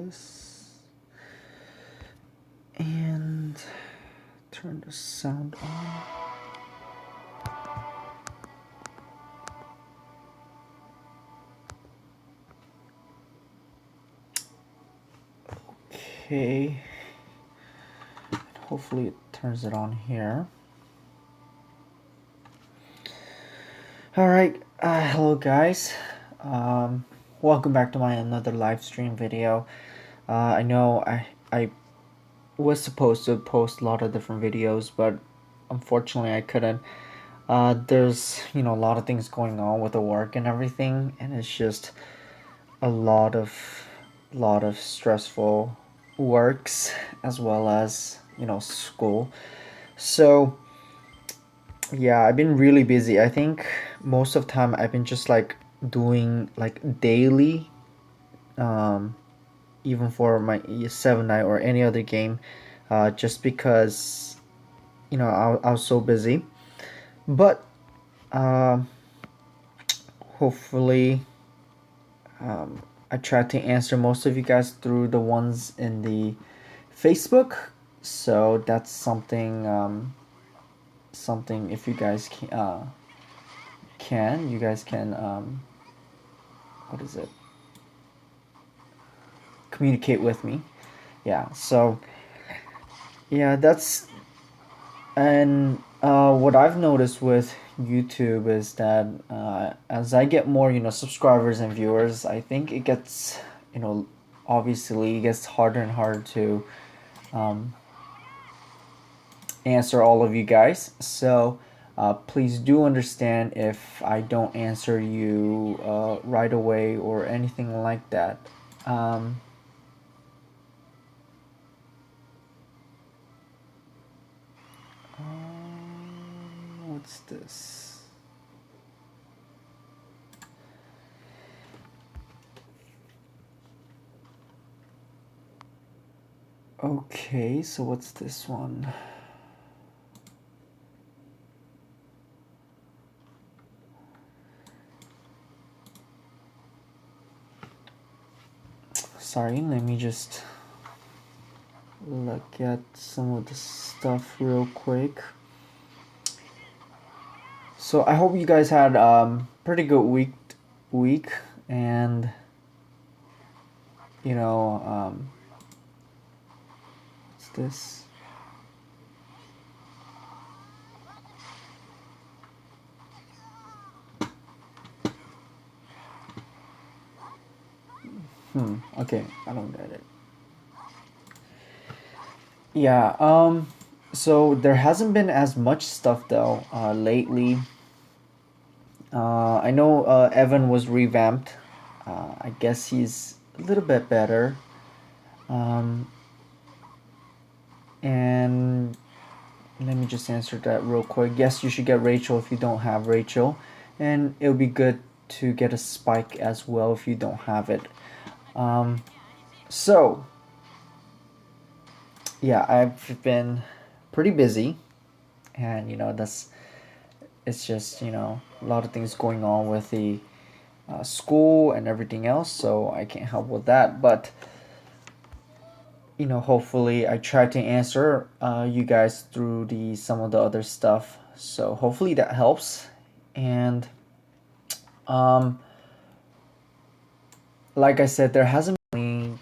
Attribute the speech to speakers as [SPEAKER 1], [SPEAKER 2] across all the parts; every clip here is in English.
[SPEAKER 1] this and turn the sound on. Okay, hopefully it turns it on here. Alright, hello guys, welcome back to my another live stream video. I know I was supposed to post a lot of different videos, but unfortunately I couldn't. There's, a lot of things going on with the work and everything, and it's just a lot of stressful works as well as, school. So yeah, I've been really busy. I think most of the time I've been just like doing like daily, even for my SeVenna이츠 or any other game, just because I was so busy. But hopefully, I tried to answer most of you guys through the ones in the Facebook. So that's something. Something if you guys you guys can what is it? Communicate with me. Yeah. So yeah, that's and what I've noticed with YouTube is that as I get more, subscribers and viewers, I think it gets, obviously it gets harder and harder to answer all of you guys. So please do understand if I don't answer you right away or anything like that. What's this? Okay, so what's this one? Sorry, let me just look at some of the stuff real quick. So I hope you guys had pretty good week and what's this? Okay, I don't get it. Yeah, so there hasn't been as much stuff though lately. I know Evan was revamped. I guess he's a little bit better. And let me just answer that real quick. Yes, you should get Rachel if you don't have Rachel. And it would be good to get a Spike as well if you don't have it. So, yeah, I've been pretty busy. And, it's just, a lot of things going on with the school and everything else. So I can't help with that. But hopefully I try to answer you guys through some of the other stuff. So hopefully that helps. And like I said, there hasn't been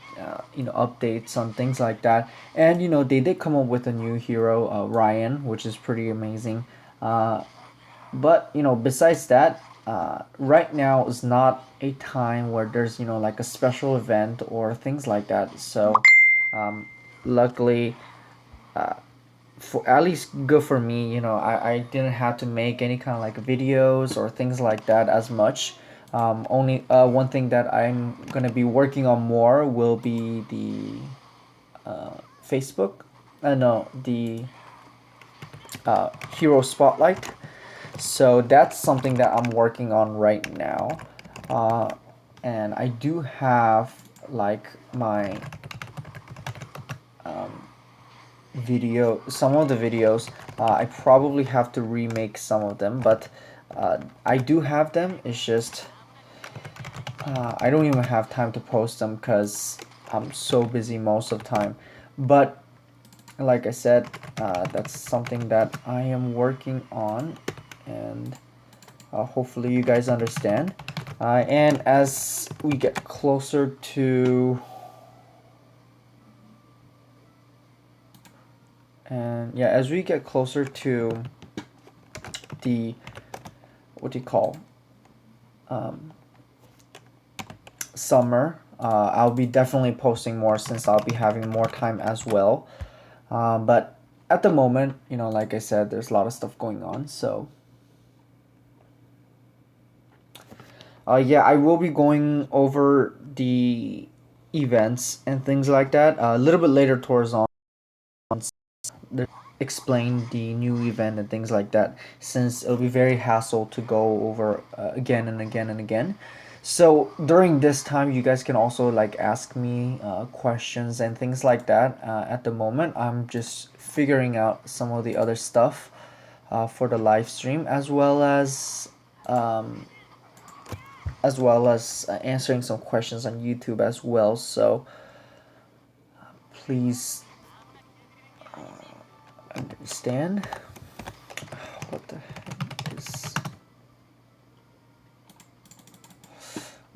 [SPEAKER 1] any updates on things like that. And they did come up with a new hero, Ryan, which is pretty amazing. But besides that, right now is not a time where there's like a special event or things like that. So luckily, for at least good for me, I didn't have to make any kind of like videos or things like that as much. Only one thing that I'm gonna be working on more will be the Facebook. No, the hero spotlight. So that's something that I'm working on right now. And I do have like my some of the videos. I probably have to remake some of them, but I do have them. It's just I don't even have time to post them because I'm so busy most of the time. But like I said, that's something that I am working on, and hopefully you guys understand. And as we get closer to as we get closer to the what do you call summer, I'll be definitely posting more since I'll be having more time as well. But at the moment, like I said, there's a lot of stuff going on. So yeah, I will be going over the events and things like that a little bit later towards on. Explain the new event and things like that, since it'll be very hassle to go over again and again and again. So during this time you guys can also like ask me questions and things like that. At the moment I'm just figuring out some of the other stuff for the live stream, um, as well as answering some questions on YouTube as well. So please understand. What the heck is...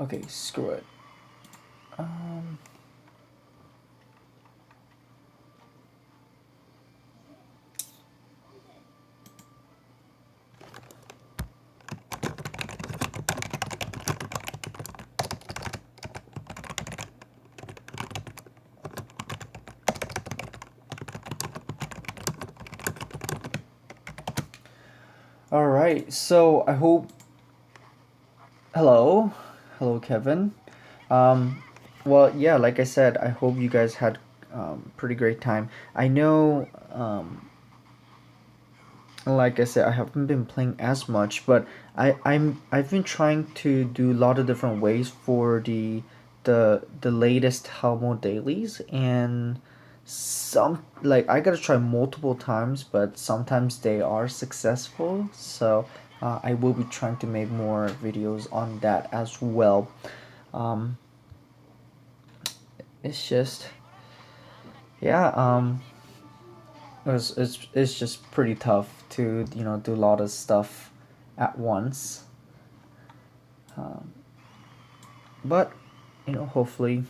[SPEAKER 1] Okay, screw it. All right, so I hope... Hello, Kevin. Well, yeah, like I said, I hope you guys had pretty great time. I know, like I said, I haven't been playing as much, but I've been trying to do a lot of different ways for the latest Helmo dailies, and some like I gotta try multiple times, but sometimes they are successful. So I will be trying to make more videos on that as well. Um, it's just yeah, it's just pretty tough to do a lot of stuff at once. But hopefully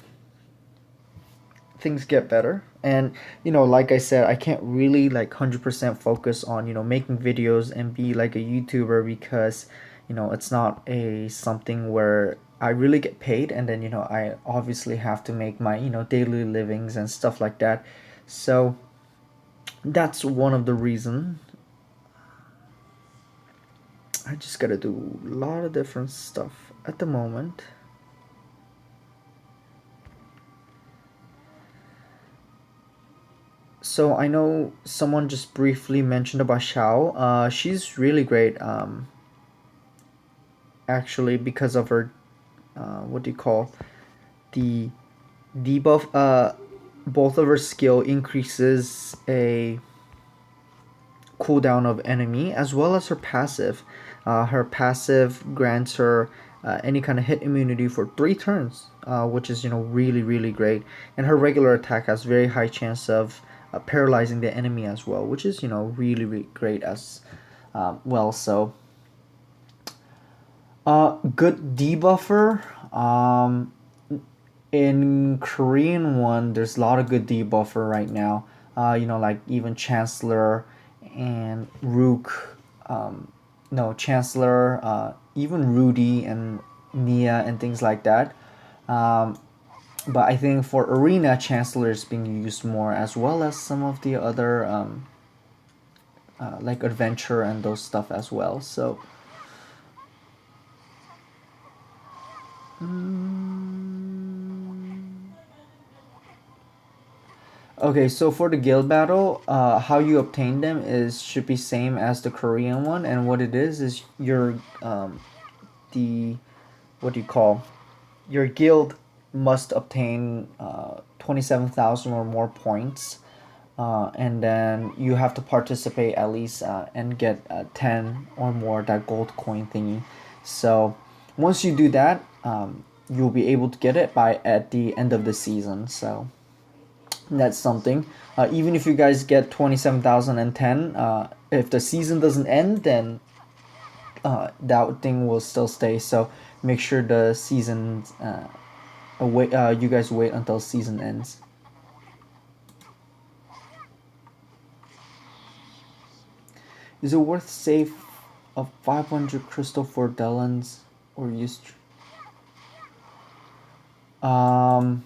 [SPEAKER 1] things get better. And like I said, I can't really like 100% focus on making videos and be like a YouTuber, because it's not a something where I really get paid, and then I obviously have to make my daily livings and stuff like that. So that's one of the reason I just gotta do a lot of different stuff at the moment. So I know someone just briefly mentioned about Xiao. She's really great, actually, because of her, what do you call, the debuff. Both of her skill increases a cooldown of enemy, as well as her passive. Her passive grants her any kind of hit immunity for 3 turns, which is really really great. And her regular attack has very high chance of paralyzing the enemy as well, which is really really great as well. So good debuffer. In Korean one, there's a lot of good debuffer right now. Like even Chancellor and Rook. No, Chancellor, even Rudy and Nia and things like that. But I think for Arena, Chancellor is being used more, as well as some of the other like Adventure and those stuff as well. So okay, so for the guild battle, how you obtain them is should be same as the Korean one, and what it is your the what do you call, your guild must obtain 27,000 or more points, and then you have to participate at least and get 10 or more that gold coin thingy. So once you do that, you'll be able to get it by at the end of the season. So that's something. Even if you guys get 27,010, if the season doesn't end, then that thing will still stay. So make sure the season wait. You guys wait until season ends. Is it worth save of 500 crystal for Delans or use? Um,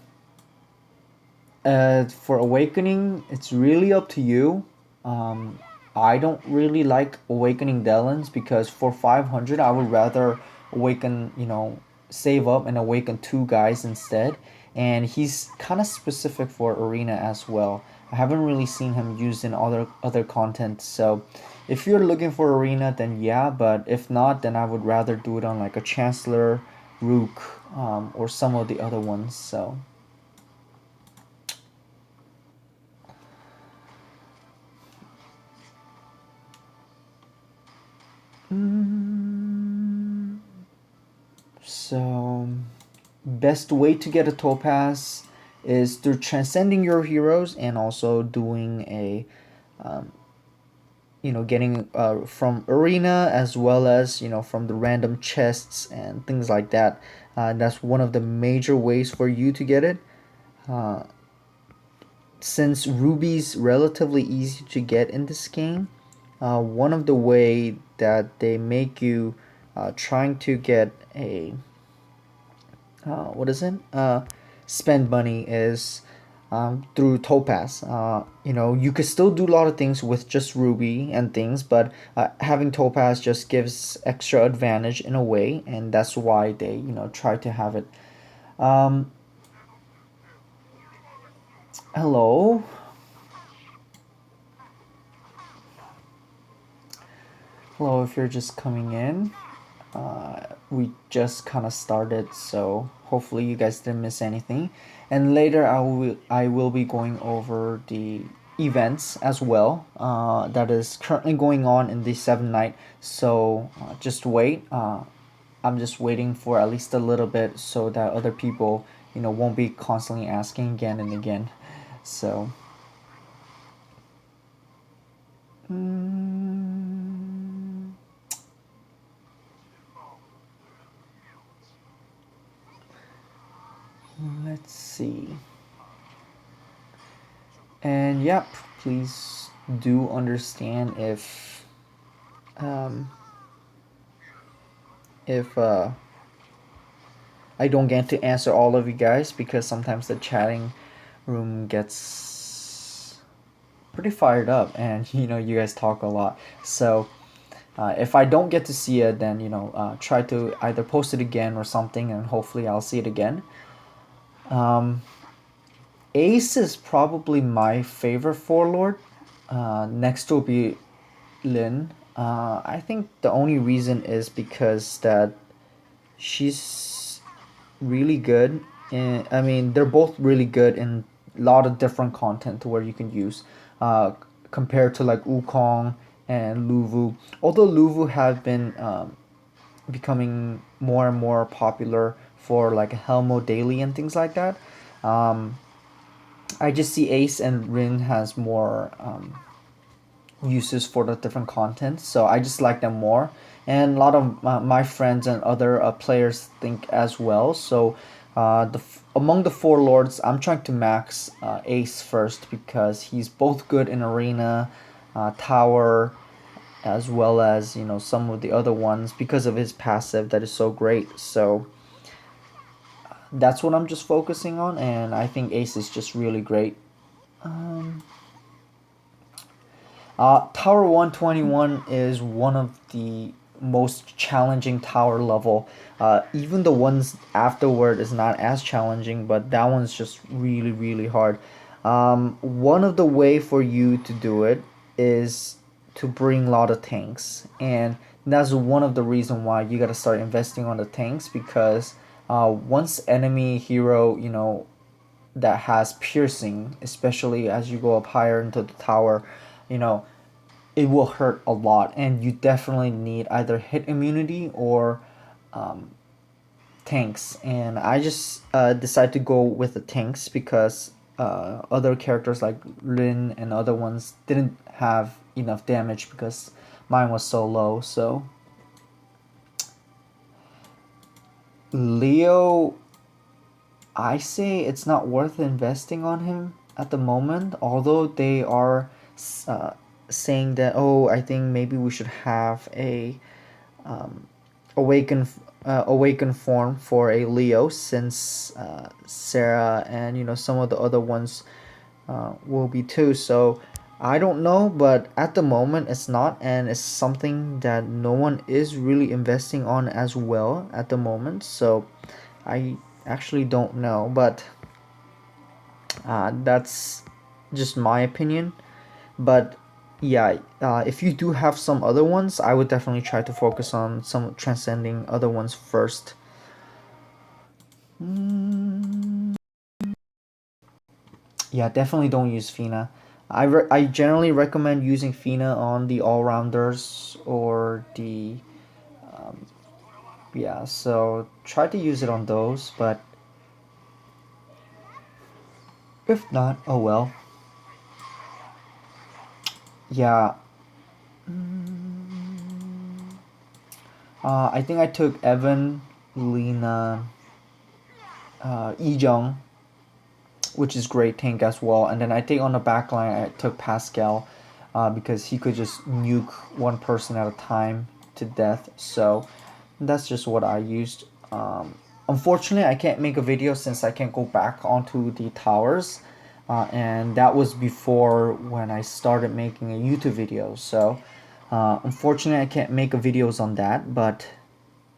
[SPEAKER 1] for awakening, it's really up to you. Um, I don't really like awakening Delans because for 500, I would rather awaken, save up and awaken two guys instead. And he's kind of specific for arena as well. I haven't really seen him used in other content. So if you're looking for arena, then yeah. But if not, then I would rather do it on like a Chancellor, Rook, or some of the other ones. So. So, best way to get a topaz is through transcending your heroes and also doing a, getting from arena as well as from the random chests and things like that. That's one of the major ways for you to get it. Since ruby's relatively easy to get in this game, one of the way that they make you trying to get a what is it? Spend money is through Topaz. You could still do a lot of things with just Ruby and things, but having Topaz just gives extra advantage in a way, and that's why they try to have it. Um, Hello. Hello, if you're just coming in. We just kind of started, so hopefully you guys didn't miss anything. And later I will be going over the events as well that is currently going on in the seven night. So just wait. I'm just waiting for at least a little bit so that other people won't be constantly asking again and again. So. Let's see. And yep, please do understand um, if I don't get to answer all of you guys because sometimes the chatting room gets pretty fired up and you guys talk a lot. So if I don't get to see it, then try to either post it again or something, and hopefully I'll see it again. Ace is probably my favorite Forlord. Next will be Lin. I think the only reason is because that she's really good. I mean, they're both really good in a lot of different content where you can use, compared to like Wukong and Luvu. Although Luvu have been becoming more and more popular for like Helmo Daily and things like that. Um, I just see Ace and Rin has more uses for the different content, so I just like them more. And a lot of my friends and other players think as well. So among the four lords, I'm trying to max Ace first because he's both good in arena, tower, as well as some of the other ones because of his passive that is so great. So that's what I'm just focusing on, and I think Ace is just really great. Tower 121 is one of the most challenging tower level. Even the ones afterward is not as challenging, but that one's just really, really hard. One of the way for you to do it is to bring a lot of tanks, and that's one of the reason why you gotta start investing on the tanks because once enemy hero that has piercing, especially as you go up higher into the tower, you know, it will hurt a lot, and you definitely need either hit immunity or tanks, and I just decided to go with the tanks because other characters like Lin and other ones didn't have enough damage because mine was so low. So Leo, I say it's not worth investing on him at the moment, although they are uh, saying that, oh, I think maybe we should have a um, awaken awaken form for a Leo, since Sarah and some of the other ones will be too. So I don't know, but at the moment it's not, and it's something that no one is really investing on as well at the moment. So I actually don't know, but that's just my opinion. But yeah, if you do have some other ones, I would definitely try to focus on some transcending other ones first. Mm, yeah, definitely don't use Fina. I generally recommend using Fina on the all rounders or the um, yeah. So try to use it on those, but if not, oh well. Yeah. Mm, I think I took Evan, Lena, Ejong, which is great tank as well. And then I think on the back line I took Pascal because he could just nuke one person at a time to death. So that's just what I used. Unfortunately, I can't make a video since I can't go back onto the towers. And that was before when I started making a YouTube video. So unfortunately, I can't make a videos on that, but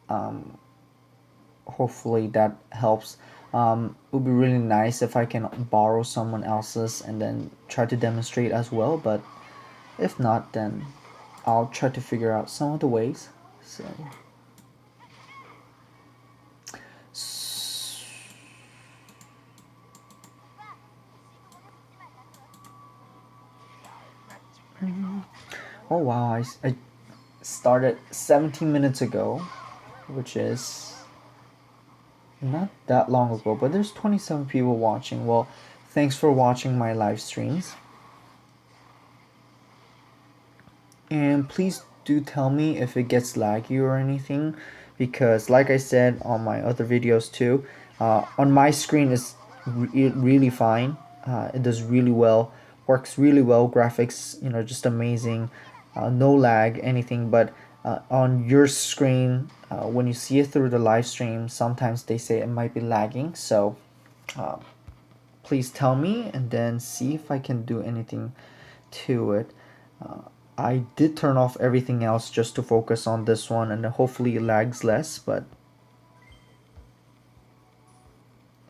[SPEAKER 1] um, hopefully that helps. It would be really nice if I can borrow someone else's and then try to demonstrate as well, but if not, then I'll try to figure out some of the ways. So oh wow, I started 17 minutes ago, which is not that long ago, but there's 27 people watching. Well, thanks for watching my live streams. And please do tell me if it gets laggy or anything, because like I said on my other videos too, on my screen is really fine. It does really well, works really well, graphics just amazing, no lag anything. But on your screen, when you see it through the live stream, sometimes they say it might be lagging. So uh, please tell me and then see if I can do anything to it. Uh, I did turn off everything else just to focus on this one, and hopefully it lags less, but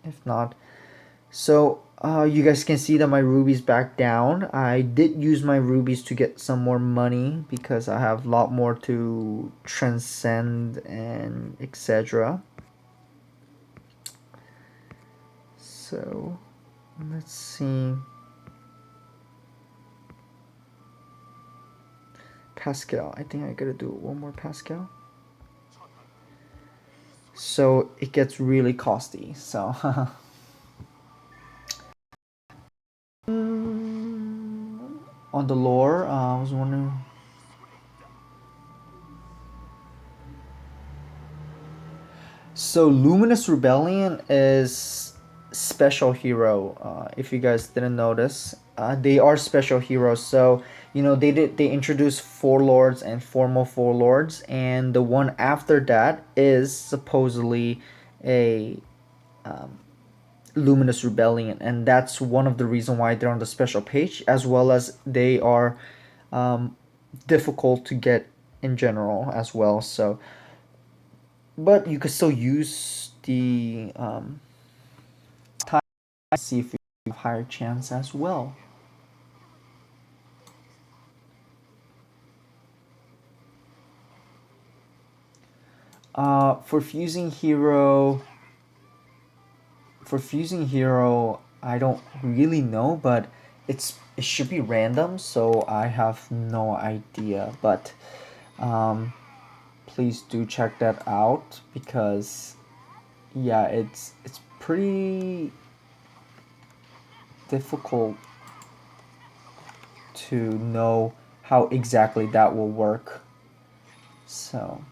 [SPEAKER 1] if not. So you guys can see that my rubies back down. I did use my rubies to get some more money because I have a lot more to transcend and etc. So let's see. Pascal. I think I gotta do one more Pascal. So it gets really costly. So on the lore, I was wondering. So Luminous Rebellion is special hero. If you guys didn't notice, they are special heroes. So they introduced four lords and four more four lords, and the one after that is supposedly a Luminous Rebellion, and that's one of the reason why they're on the special page, as well as they are um, difficult to get in general as well. So, but you could still use the time to see if you have higher chance as well. For fusing hero, I don't really know, but it should be random, so I have no idea. But please do check that out because yeah, it's pretty difficult to know how exactly that will work. So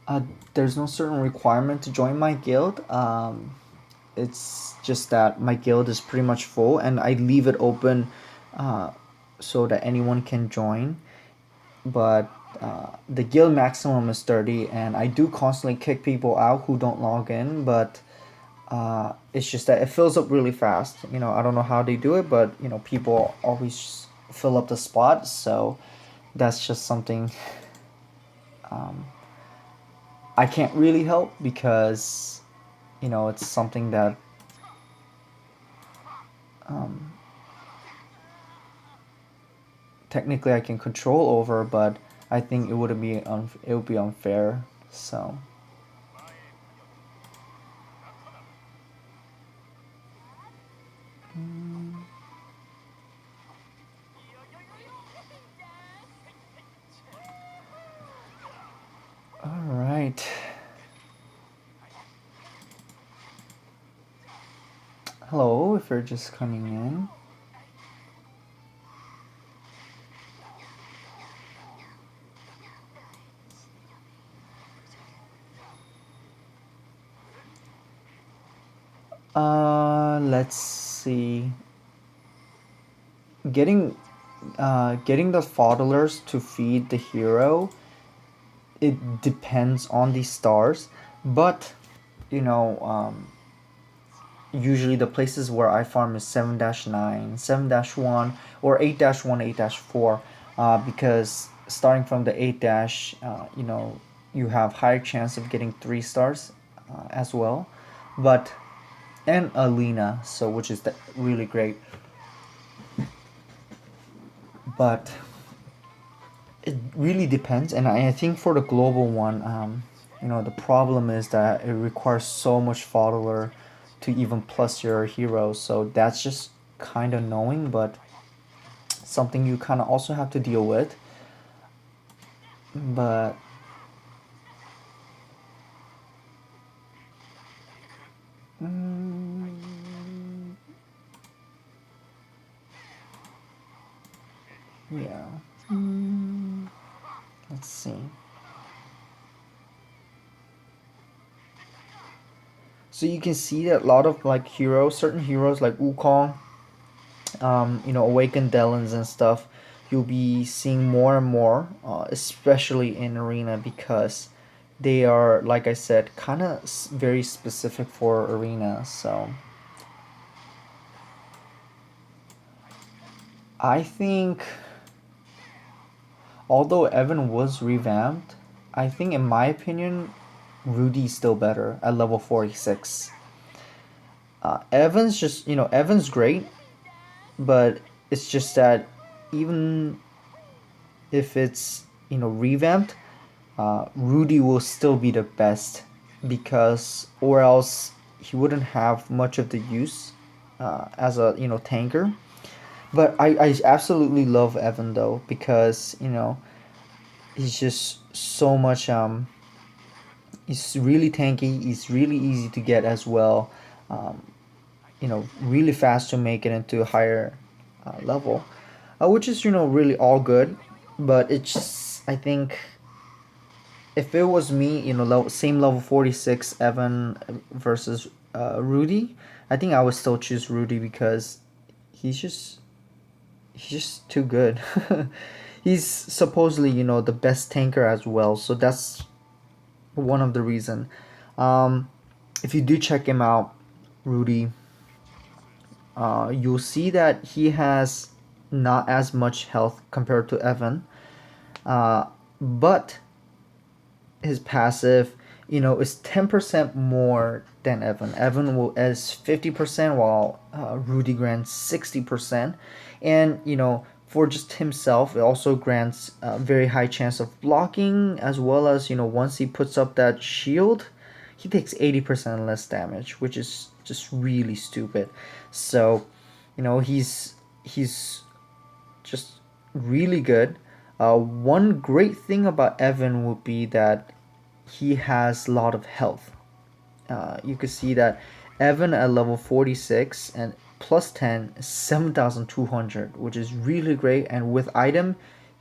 [SPEAKER 1] uh, there's no certain requirement to join my guild. It's just that my guild is pretty much full, and I leave it open uh, so that anyone can join. But the guild maximum is 30, and I do constantly kick people out who don't log in. But it's just that it fills up really fast. I don't know how they do it, but people always fill up the spot. So that's just something I can't really help because it's something that technically I can control over, but I think it would be unfair. So all right. Hello, if you're just coming in. Let's see. Getting getting the fodlers to feed the hero, it depends on the stars, but you know, usually the places where I farm is 7-9, 7-1, or 8-1, 8-4, because starting from the 8 dash, you have higher chance of getting 3 stars as well, but and Alina, so which is really great. But it really depends, and I think for the global one, the problem is that it requires so much follower to even plus your heroes, so that's just kind of annoying, but something you kind of also have to deal with. But mm, yeah, let's see. So you can see that a lot of like heroes, certain heroes like Wukong, Awakened Delins and stuff, you'll be seeing more and more, especially in Arena, because they are, like I said, kind of very specific for Arena. So I think, although Evan was revamped, I think, in my opinion, Rudy's still better at level 46. Evan's great, but it's just that even if it's revamped, Rudy will still be the best, because or else he wouldn't have much of the use as a tanker. But I absolutely love Evan though, because he's just so much. He's really tanky. He's really easy to get as well. Um, really fast to make it into a higher level, which is really all good. But it's just, I think, if it was me, same level 46 Evan versus Rudy, I think I would still choose Rudy, because he's just he's just too good. He's supposedly the best tanker as well, so that's one of the reason. Um, if you do check him out, Rudy, you'll see that he has not as much health compared to Evan, but his passive, is 10% more than Evan. Evan will is 50%, while Rudy grants 60%, and for just himself, it also grants a very high chance of blocking, as well as once he puts up that shield, he takes 80% less damage, which is just really stupid. So, he's just really good. One great thing about Evan would be that he has a lot of health. You can see that Evan at level 46 and plus 10 is 7,200, which is really great. And with item,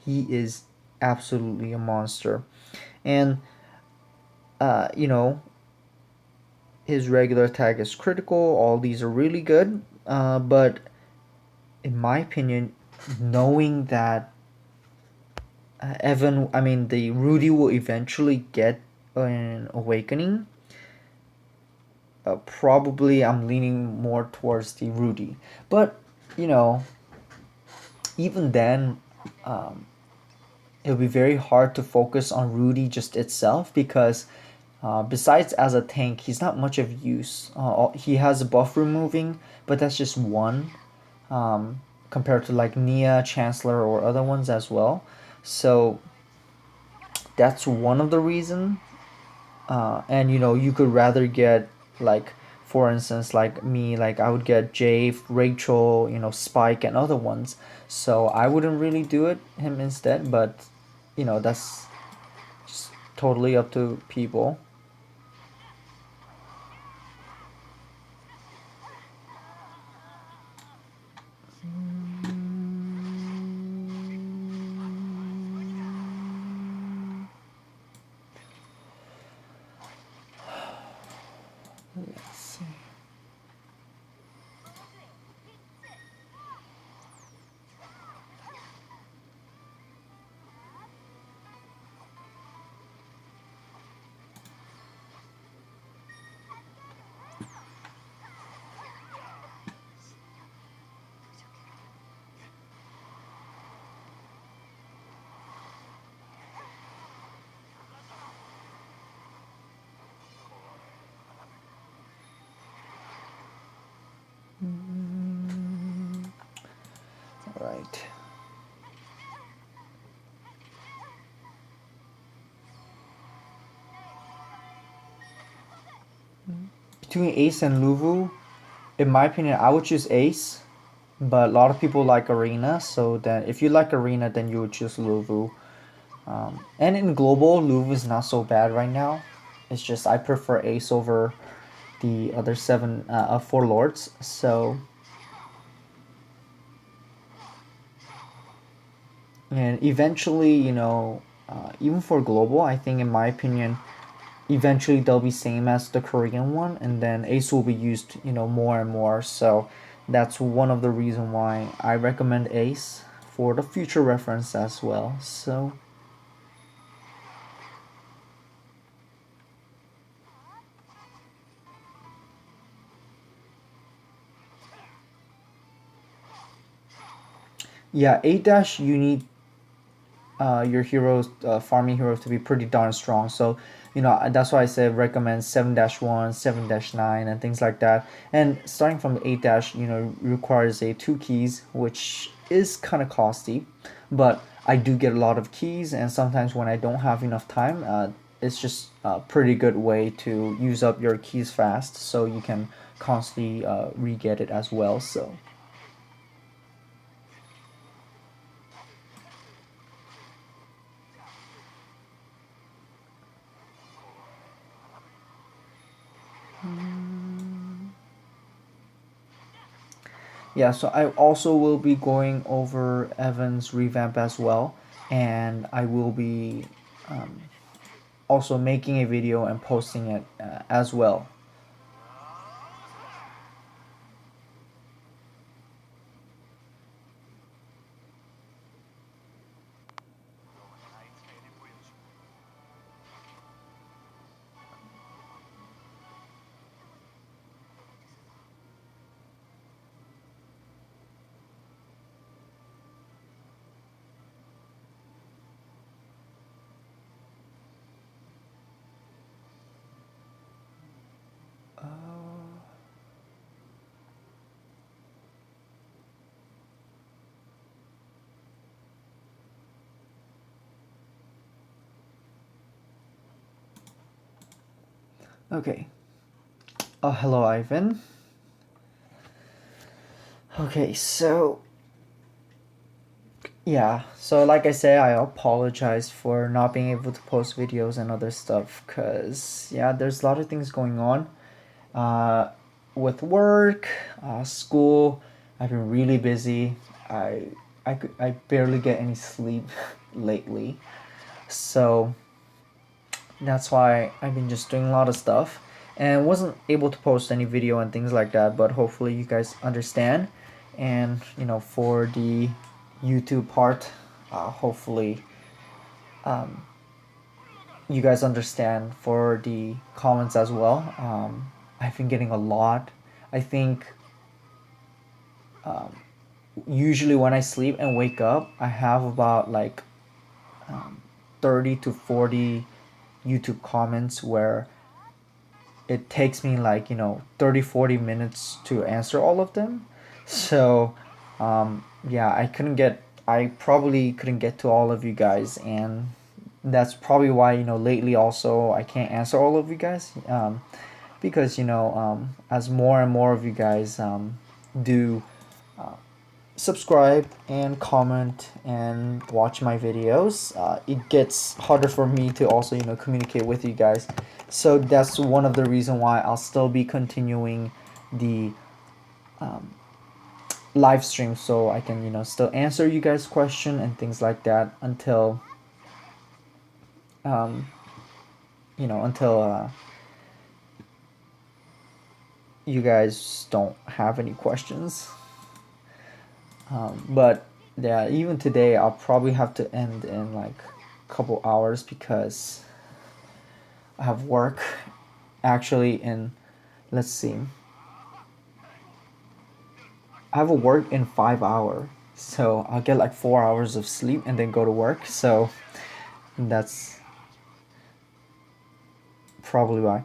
[SPEAKER 1] he is absolutely a monster. And, you know, his regular attack is critical. All these are really good. But in my opinion, knowing that the Rudy will eventually get an awakening, probably I'm leaning more towards the Rudy. But, you know, even then, um, it'll be very hard to focus on Rudy just itself, because besides as a tank, he's not much of use. He has a buff removing, but that's just one, compared to like Nia, Chancellor, or other ones as well. So that's one of the reasons. And you could rather get, like, for instance, like me, like I would get Jay, Rachel, Spike, and other ones. So I wouldn't really do it him instead, but that's just totally up to people. Let's see. All right. Between Ace and Luvu, in my opinion, I would choose Ace, but a lot of people like Arena, so then if you like Arena, then you would choose Luvu. And in global, Luvu is not so bad right now. It's just I prefer Ace over the other four lords. So, and eventually, even for global, I think in my opinion, eventually they'll be same as the Korean one, and then Ace will be used, more and more. So that's one of the reason why I recommend Ace for the future reference as well. So. Yeah, 8 dash, you need your heroes, farming heroes, to be pretty darn strong. So, that's why I said recommend 7-1, 7-9, and things like that. And starting from 8 dash, requires a 2 keys, which is kind of costly. But I do get a lot of keys, and sometimes when I don't have enough time, it's just a pretty good way to use up your keys fast, so you can constantly re-get it as well. So. Yeah, so I also will be going over Evan's revamp as well, and I will be um, also making a video and posting it as well. Okay. Hello, Ivan. Okay, so yeah, so like I say, I apologize for not being able to post videos and other stuff, because yeah, there's a lot of things going on uh, with work, school. I've been really busy. I barely get any sleep lately, so that's why I've been just doing a lot of stuff and wasn't able to post any video and things like that. But hopefully you guys understand, and for the YouTube part, hopefully you guys understand for the comments as well. I've been getting a lot. I think usually when I sleep and wake up, I have about like 30 to 40 YouTube comments where it takes me like 30-40 minutes to answer all of them. So yeah, I probably couldn't get to all of you guys, and that's probably why lately also I can't answer all of you guys, because as more and more of you guys do subscribe and comment and watch my videos, it gets harder for me to also communicate with you guys. So that's one of the reason why I'll still be continuing the live stream, so I can still answer you guys question and things like that until um, until you guys don't have any questions. But yeah, even today I'll probably have to end in like a couple hours because I have work actually in, let's see, I have a work in 5 hours, so I'll get like 4 hours of sleep and then go to work. So that's probably why.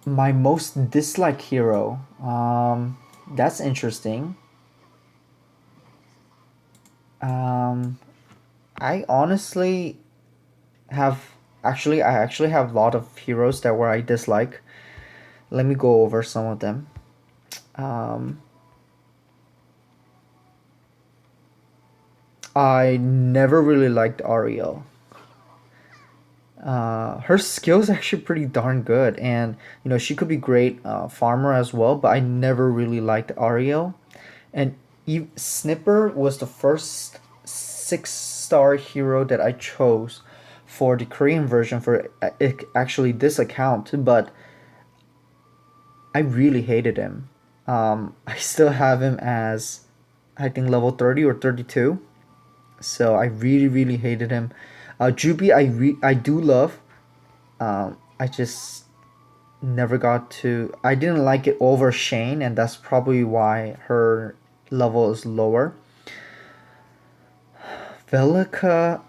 [SPEAKER 1] My most disliked hero. That's interesting. Um, I honestly have I actually have a lot of heroes that where I dislike. Let me go over some of them. Um, I never really liked Ariel. Her skills actually pretty darn good, and she could be great farmer as well. But I never really liked Ariel, and Snipper was the first 6-star hero that I chose for the Korean version for actually this account. But I really hated him. I still have him as I think level 30 or 32. So I really really hated him. Juby I do love. I just never got to. I didn't like it over Shane, and that's probably why her level is lower. Velika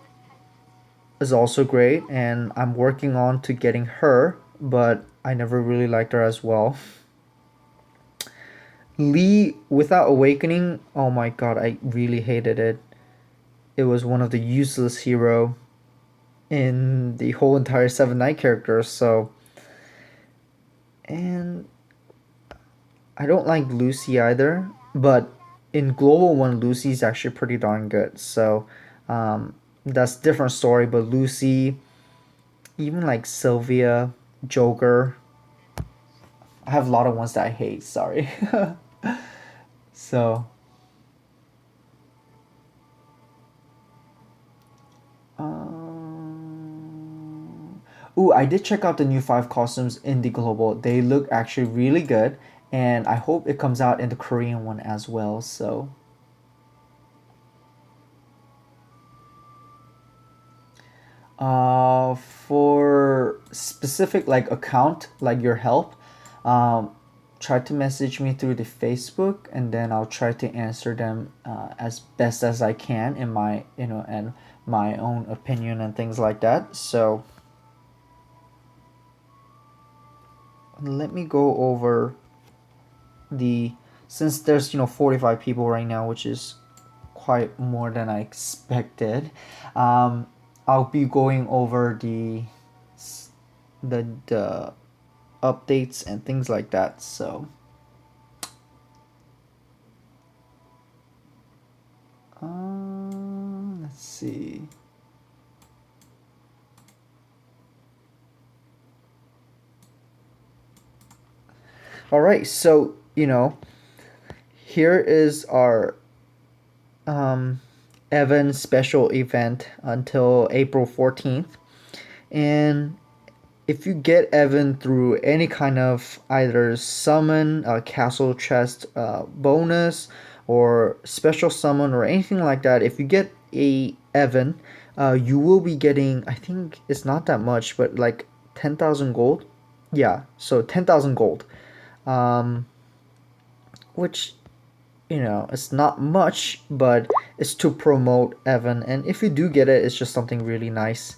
[SPEAKER 1] is also great, and I'm working on to getting her, but I never really liked her as well. Lee without awakening, oh my god, I really hated it. It was one of the useless hero in the whole entire Seven Knight characters. So, and I don't like Lucy either, but in Global One, Lucy's actually pretty darn good. So, that's different story. But Lucy, even like Sylvia, Joker, I have a lot of ones that I hate. Sorry. So, ooh, I did check out the new 5 costumes in the global. They look actually really good, and I hope it comes out in the Korean one as well. So, for specific like account, like your help, um, try to message me through the Facebook, and then I'll try to answer them as best as I can in my and my own opinion and things like that. So let me go over the, since there's 45 people right now, which is quite more than I expected. I'll be going over the updates and things like that. So let's see. All right, so here is our Evan special event until April 14th. And if you get Evan through any kind of either summon, castle chest bonus, or special summon, or anything like that, if you get a Evan, you will be getting, I think it's not that much, but like 10,000 gold. Yeah, so 10,000 gold. Um, which it's not much, but it's to promote Evan. And if you do get it, it's just something really nice.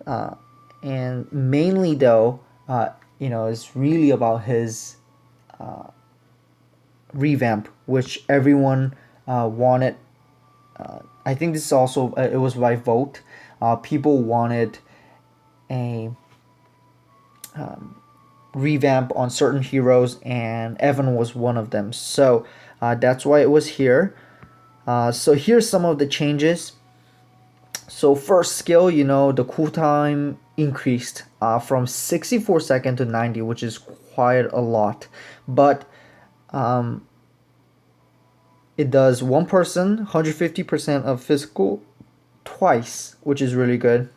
[SPEAKER 1] Uh, and mainly though, it's really about his revamp, which everyone wanted. I think this is also it was by vote. People wanted a revamp on certain heroes, and Evan was one of them. So that's why it was here. So here's some of the changes. So first skill, the cooltime increased from 64 second to 90, which is quite a lot. But it does one person 150% of physical twice, which is really good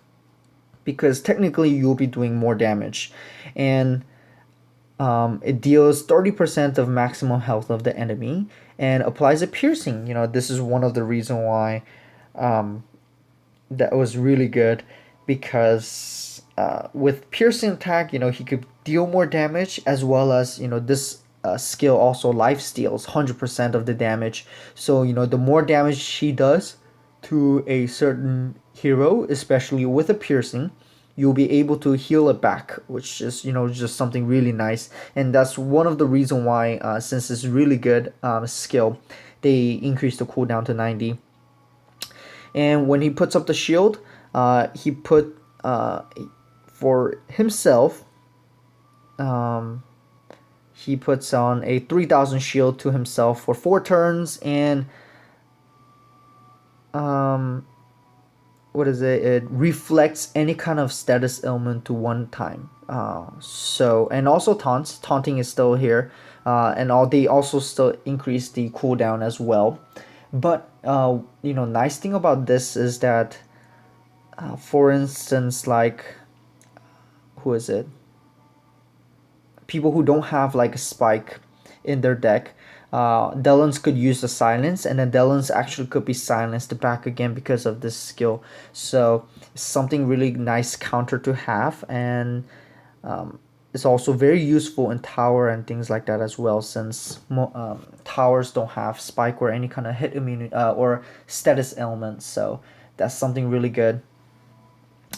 [SPEAKER 1] because technically you'll be doing more damage. And it deals 30% of maximum health of the enemy and applies a piercing. This is one of the reason why that was really good, because with piercing attack, he could deal more damage, as well as this skill also life steals 100% of the damage. So the more damage she does to a certain hero, especially with a piercing, you'll be able to heal it back, which is just something really nice. And that's one of the reason why, since it's really good skill, they increase the cooldown to 90. And when he puts up the shield, he put for himself, he puts on a 3000 shield to himself for 4 turns. And what is it? It reflects any kind of status element to one time. So, and also taunting is still here, and they also still increase the cooldown as well. But nice thing about this is that, for instance, like, who is it? People who don't have like a spike in their deck, Delans could use the silence, and then Delans actually could be silenced back again because of this skill. So it's something really nice counter to have, and it's also very useful in tower and things like that as well, since towers don't have spike or any kind of hit immunity or status elements. So that's something really good.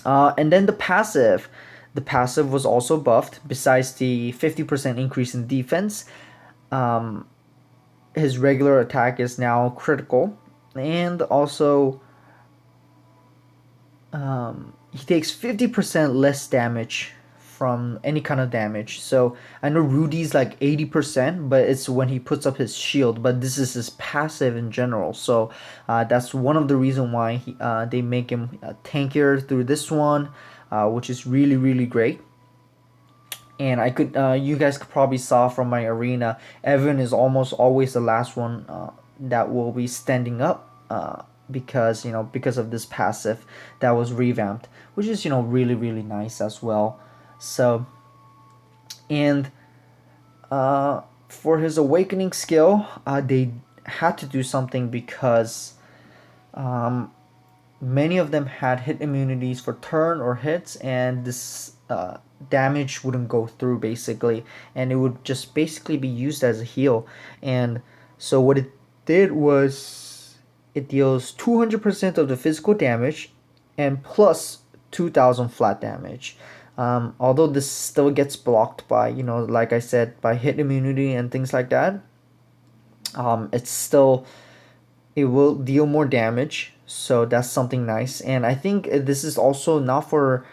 [SPEAKER 1] And then the passive. The passive was also buffed. Besides the 50% increase in defense, his regular attack is now critical, and also he takes 50% less damage from any kind of damage. So I know Rudy's like 80%, but it's when he puts up his shield. But this is his passive in general. So that's one of the reason why they make him tankier through this one, which is really, really great. And I could, you guys could probably saw from my arena, Evan is almost always the last one that will be standing up, because of this passive that was revamped, which is really, really nice as well. So, and for his awakening skill, they had to do something because many of them had hit immunities for turn or hits, and this damage wouldn't go through basically, and it would just basically be used as a heal. And so what it did was it deals 200% of the physical damage and plus 2000 flat damage. Although this still gets blocked by, like I said, by hit immunity and things like that, it will deal more damage. So that's something nice. And I think this is also not for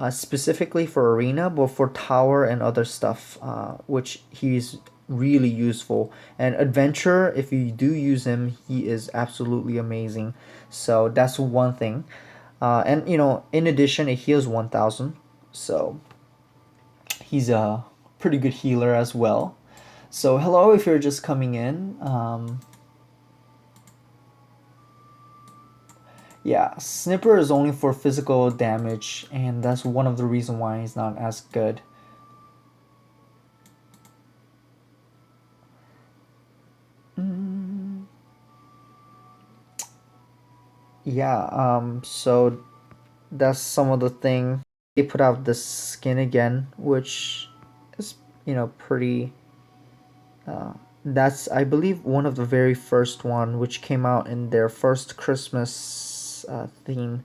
[SPEAKER 1] specifically for arena, but for tower and other stuff, which he's really useful. And adventure, if you do use him, he is absolutely amazing. So that's one thing. And in addition, it heals 1,000. So he's a pretty good healer as well. So hello if you're just coming in. Yeah, Snipper is only for physical damage, and that's one of the reasons why he's not as good. Yeah, so that's some of the thing. They put out the skin again, which is, pretty. That's, I believe, one of the very first one, which came out in their first Christmas theme.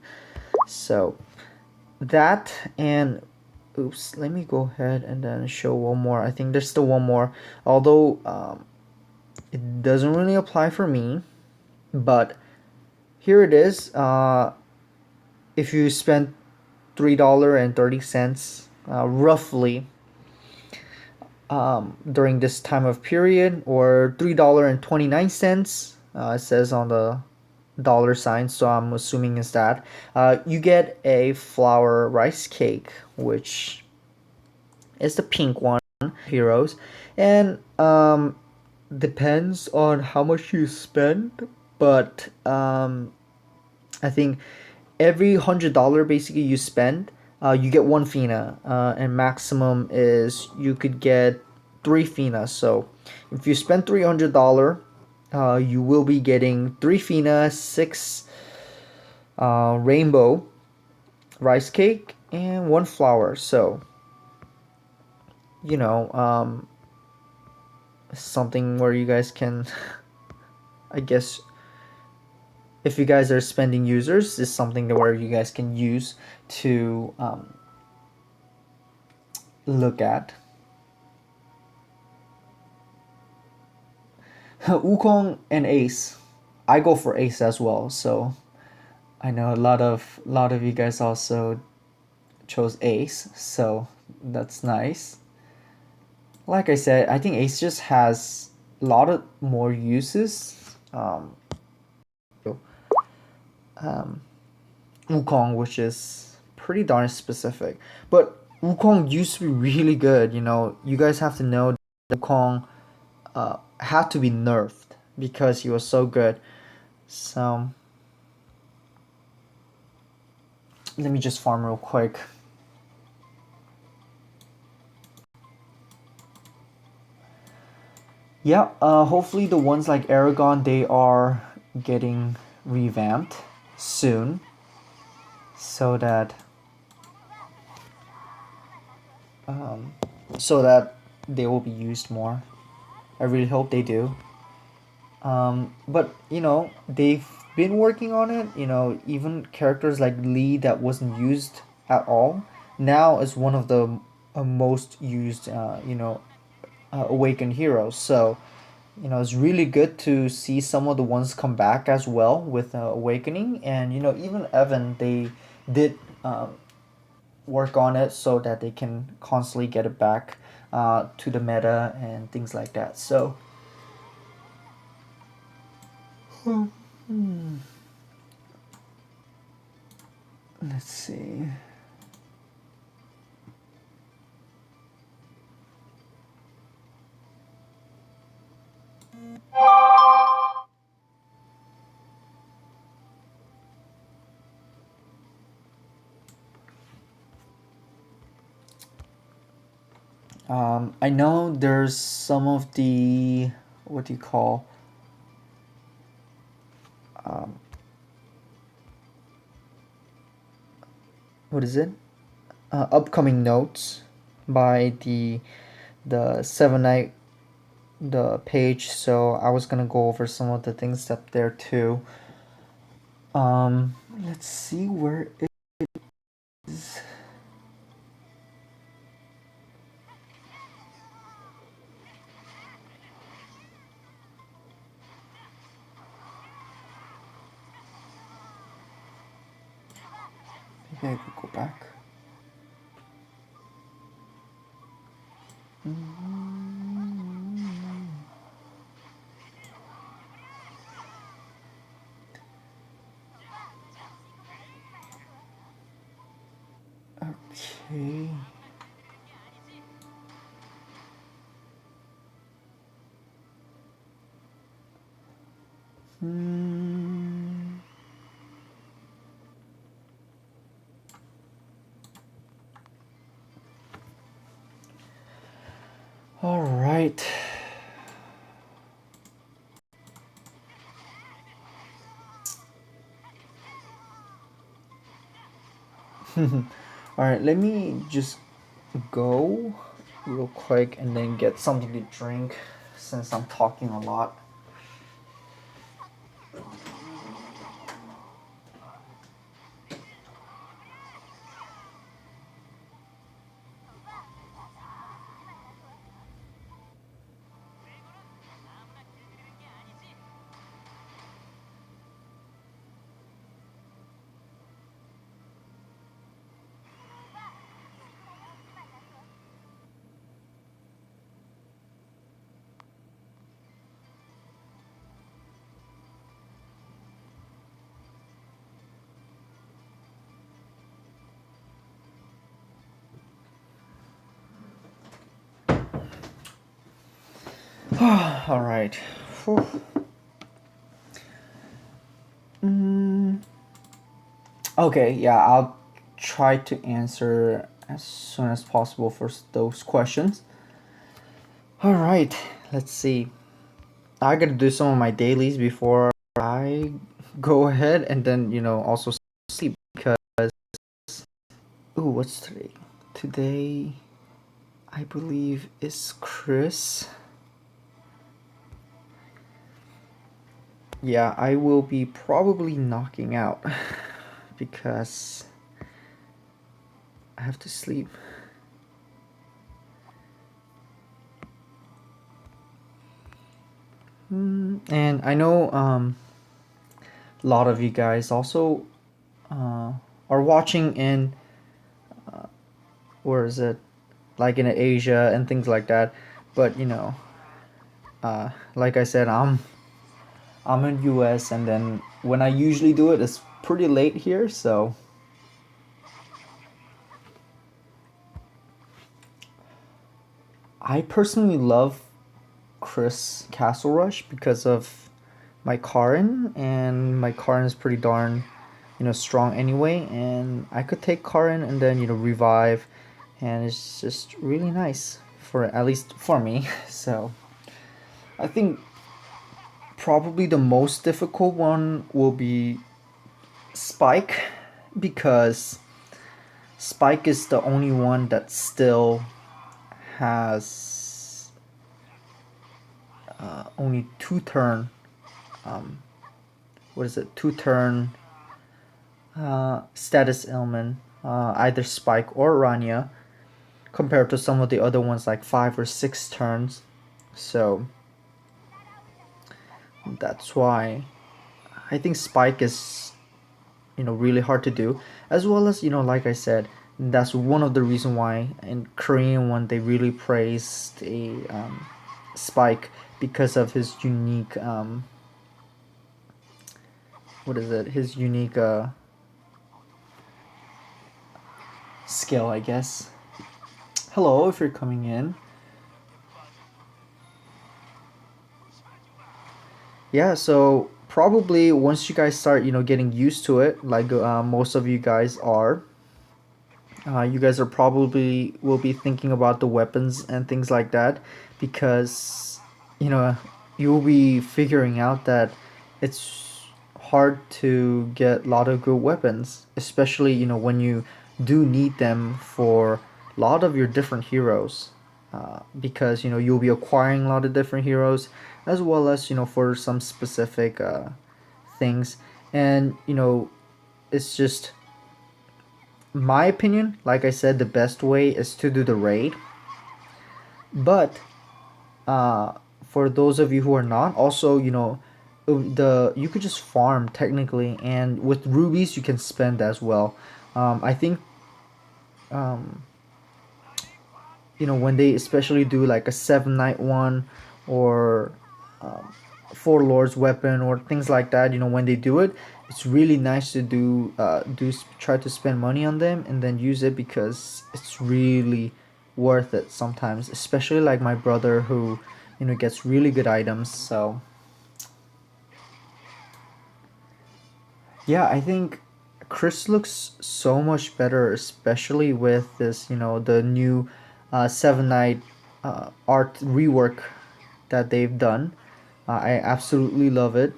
[SPEAKER 1] So that and oops, let me go ahead and then show one more. I think there's still one more, although it doesn't really apply for me, but here it is. If you spend $3.30 roughly during this time of period, or $3.29, it says on the dollar sign, so I'm assuming is that you get a flour rice cake, which is the pink one, heroes, and depends on how much you spend, but I think every $100 basically you spend, you get one Fina, and maximum is you could get three Fina. So if you spend $300, you will be getting three Fina, six rainbow rice cake, and one flour. So you know, something where you guys can, I guess, if you guys are spending users, is something where you guys can use to look at. Wukong and Ace. I go for Ace as well, so I know a lot of you guys also chose Ace, so that's nice. Like I said, I think Ace just has a lot of more uses. Um, Wukong, which is pretty darn specific, but Wukong used to be really good. You guys have to know that Wukong had to be nerfed because he was so good. So let me just farm real quick. Yeah, hopefully the ones like Aragon, they are getting revamped soon, so that um, so that they will be used more. I really hope they do. But they've been working on it. Even characters like Lee that wasn't used at all now is one of the most used. Awakened heroes. So it's really good to see some of the ones come back as well with Awakening, and even Evan, they did work on it so that they can constantly get it back to the meta and things like that. So let's see. I know there's some of the, what do you call, um, what is it? Upcoming notes by the Seven Night the page, so I was gonna go over some of the things up there too. Let's see where it is. Maybe I could go back. Okay. All right. All right, let me just go real quick and then get something to drink since I'm talking a lot. All right. Okay, yeah, I'll try to answer as soon as possible for those questions. All right, let's see. I gotta do some of my dailies before I go ahead and then, also sleep because. Ooh, what's today? Today, I believe, is Chris. Yeah, I will be probably knocking out because I have to sleep. And I know a lot of you guys also are watching in where is it, like in Asia and things like that. But like I said, I'm in US, and then when I usually do it, it's pretty late here, so I personally love Chris Castle Rush because of my Karin, and my Karin is pretty darn, strong anyway, and I could take Karin and then, revive, and it's just really nice for at least for me. So I think probably the most difficult one will be Spike, because Spike is the only one that still has only two turn. What is it? Two turn status ailment, either Spike or Rania, compared to some of the other ones like 5 or 6 turns. So that's why I think Spike is, really hard to do, as well as, like I said, that's one of the reason why in Korean one they really praised a Spike because of his unique what is it? His unique skill, I guess. Hello, if you're coming in. Yeah, so probably once you guys start, getting used to it, like most of you guys are, you guys are probably will be thinking about the weapons and things like that, because you know you will be figuring out that it's hard to get a lot of good weapons, especially when you do need them for a lot of your different heroes, because you'll be acquiring a lot of different heroes, as well as for some specific things, and it's just my opinion. Like I said, the best way is to do the raid, but uh, for those of you who are not, also the you could just farm technically, and with rubies you can spend as well. I think um, when they especially do like a Seven Night one, or um, Four Lords weapon, or things like that. When they do it, it's really nice to try to spend money on them and then use it, because it's really worth it sometimes, especially like my brother, who gets really good items. So yeah, I think Chris looks so much better, especially with this, the new Seven Night art rework that they've done. I absolutely love it,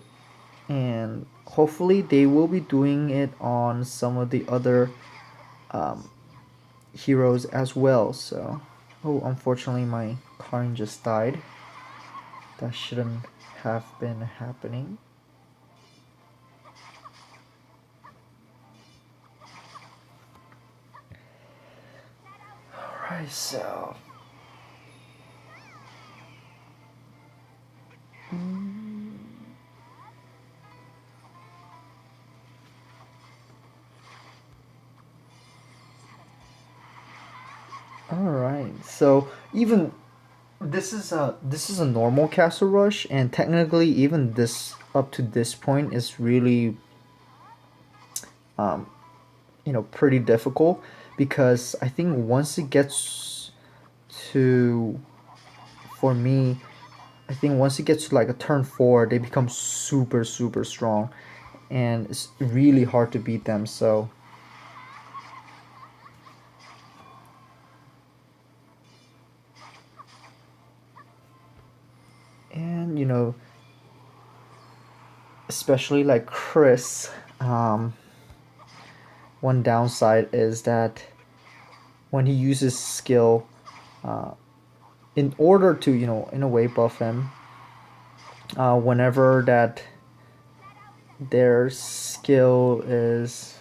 [SPEAKER 1] and hopefully they will be doing it on some of the other um, heroes as well. So, oh, unfortunately, my Karin just died. That shouldn't have been happening. Alright, so. Alright, so even this is a normal castle rush, and technically even this up to this point is really um, pretty difficult, because I think once it gets to, for me, I think once it gets to like a turn 4, they become super super strong, and it's really hard to beat them. So and especially like Chris, one downside is that when he uses skill, uh, in order to in a way buff him, whenever that their skill is,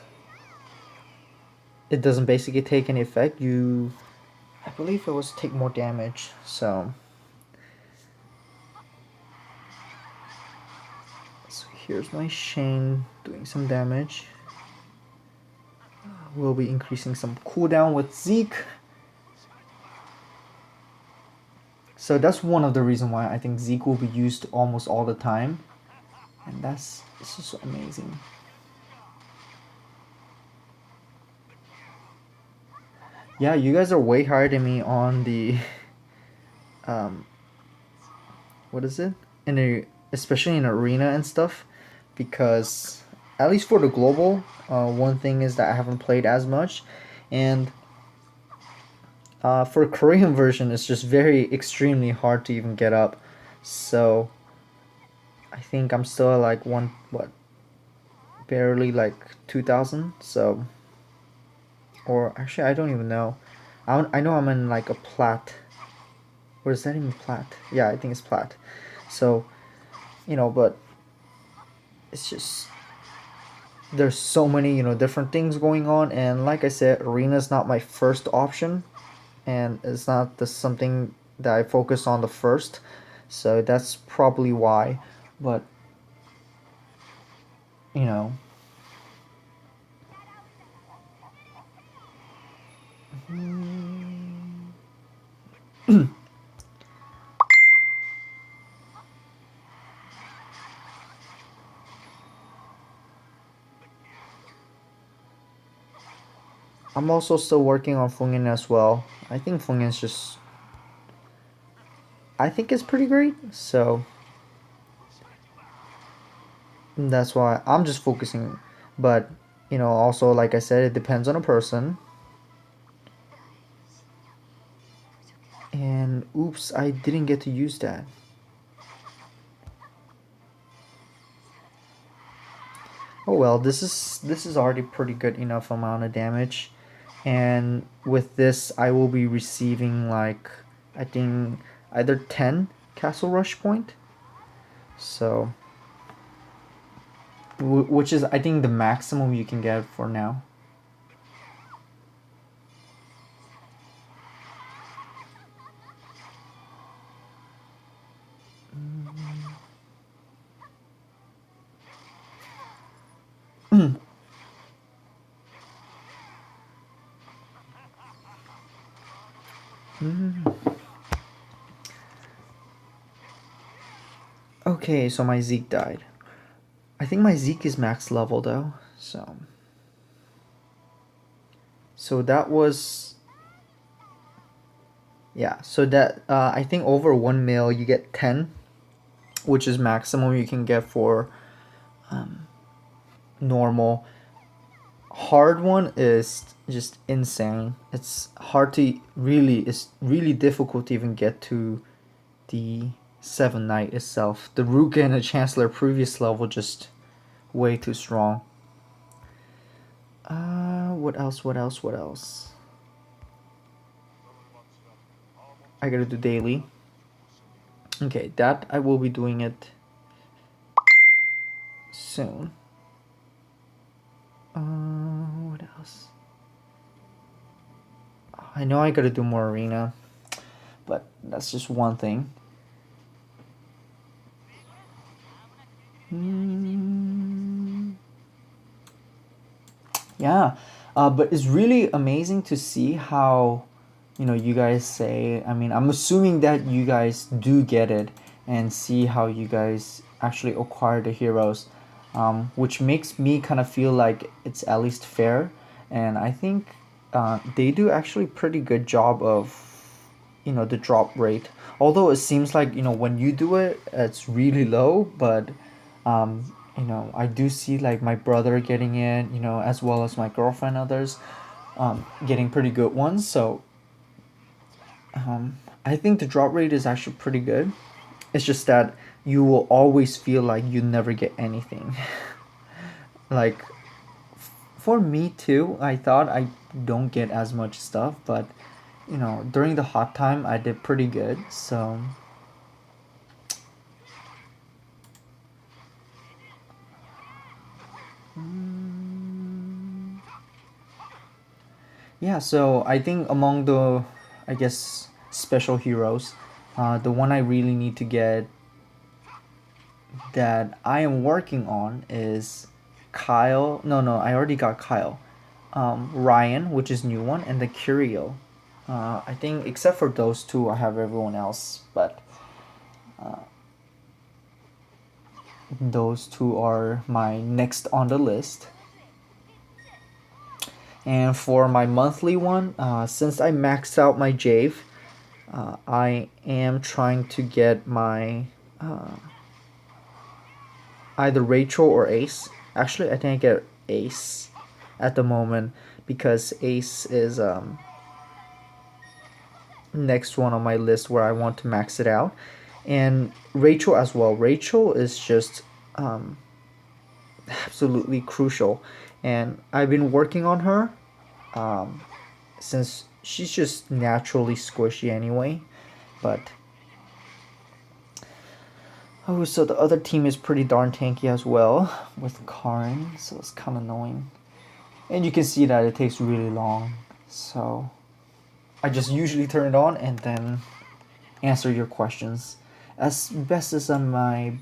[SPEAKER 1] it doesn't basically take any effect, I believe it was take more damage. So here's my Shane doing some damage. We'll be increasing some cooldown with Zeke. So that's one of the reasons why I think Zeke will be used almost all the time. And this is amazing. Yeah, you guys are way higher than me on the what is it? Especially in arena and stuff, because at least for the global, one thing is that I haven't played as much, and for Korean version, it's just very extremely hard to even get up. So I think I'm still at like barely like 2,000. So, or actually, I don't even know. I know I'm in like a plat. Or is that even plat? Yeah, I think it's plat. So, but it's just there's so many different things going on, and like I said, arena's not my first option, and it's not something that I focus on the first, so that's probably why. But you know I'm also still working on Fungin as well. I think Fungin's just, I think it's pretty great, so that's why I'm just focusing. But also, like I said, it depends on a person. And oops, I didn't get to use that. Oh well, this is already pretty good enough amount of damage, and with this I will be receiving like, I think, either 10 castle rush point. So which is, I think, the maximum you can get for now. Okay, so my Zeke died. I think my Zeke is max level though, so that was, yeah. So that I think over 1 mil you get 10, which is maximum you can get for normal. Hard one is just insane. It's hard to really. It's really difficult to even get to the Seven Knight itself. The Ruka and the Chancellor previous level just way too strong. What else? What else? What else? I gotta do daily. Okay, that I will be doing it soon. What else? I know I gotta do more arena, but that's just one thing. Yeah, but it's really amazing to see how, you guys say. I mean, I'm assuming that you guys do get it and see how you guys actually acquire the heroes, which makes me kind of feel like it's at least fair. And I think they do actually pretty good job of, the drop rate. Although it seems like, when you do it, it's really low, but I do see like my brother getting it, as well as my girlfriend, others, getting pretty good ones. So I think the drop rate is actually pretty good. It's just that you will always feel like you never get anything. Like for me too, I thought I don't get as much stuff, but during the hot time, I did pretty good. So yeah, so I think among the, I guess, special heroes, the one I really need to get that I am working on is Kyle. No, no, I already got Kyle. Ryan, which is new one, and the Curio. I think except for those two, I have everyone else, but those two are my next on the list. And for my monthly one, since I maxed out my Jave, I am trying to get my either Rachel or Ace. Actually, I think I get Ace at the moment because Ace is next one on my list where I want to max it out, and Rachel as well. Rachel is just absolutely crucial, and I've been working on her since she's just naturally squishy anyway. But oh, so the other team is pretty darn tanky as well with Karin, so it's kind of annoying. And you can see that it takes really long, so I just usually turn it on and then answer your questions as best as on my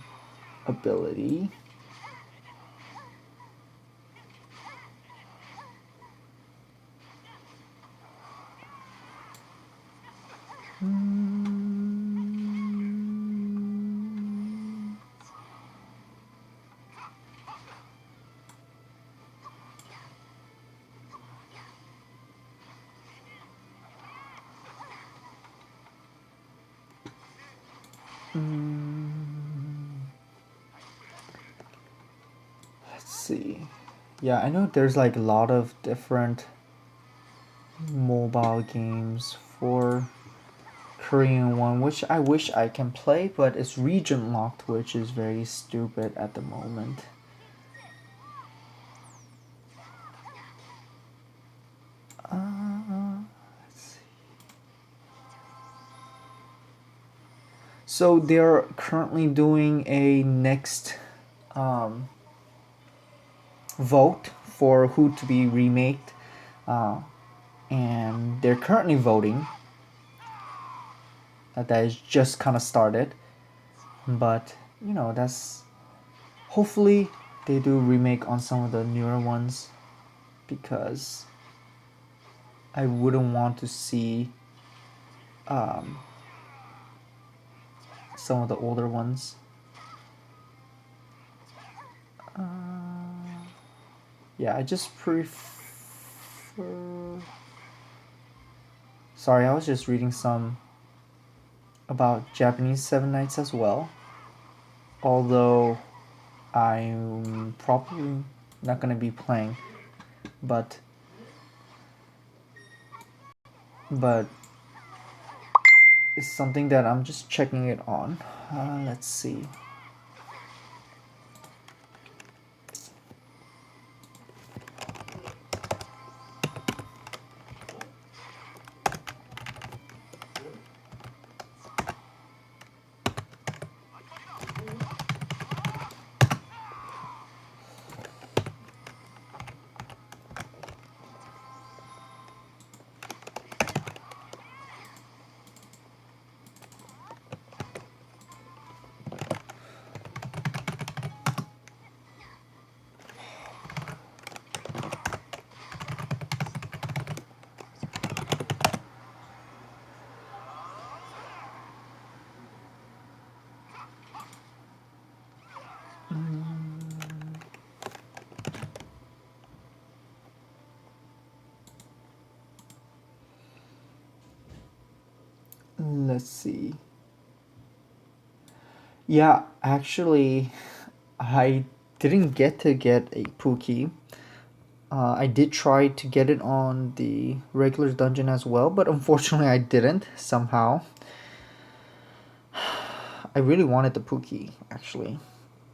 [SPEAKER 1] ability. Let's see. Yeah, I know there's like a lot of different mobile games for Korean one, which I wish I can play, but it's region locked, which is very stupid at the moment. Let's see. So they're currently doing a next vote for who to be remaked, and they're currently voting. That is just kind of started, but that's hopefully they do remake on some of the newer ones because I wouldn't want to see um, some of the older ones. Yeah, I just prefer. Sorry, I was just reading some about Japanese SeNa's as well. Although I'm probably not gonna be playing, but but it's something that I'm just checking it on. Let's see. Let's see. Yeah, actually, I didn't get a Pookie. I did try to get it on the regular dungeon as well, but unfortunately I didn't somehow. I really wanted the Pookie, actually.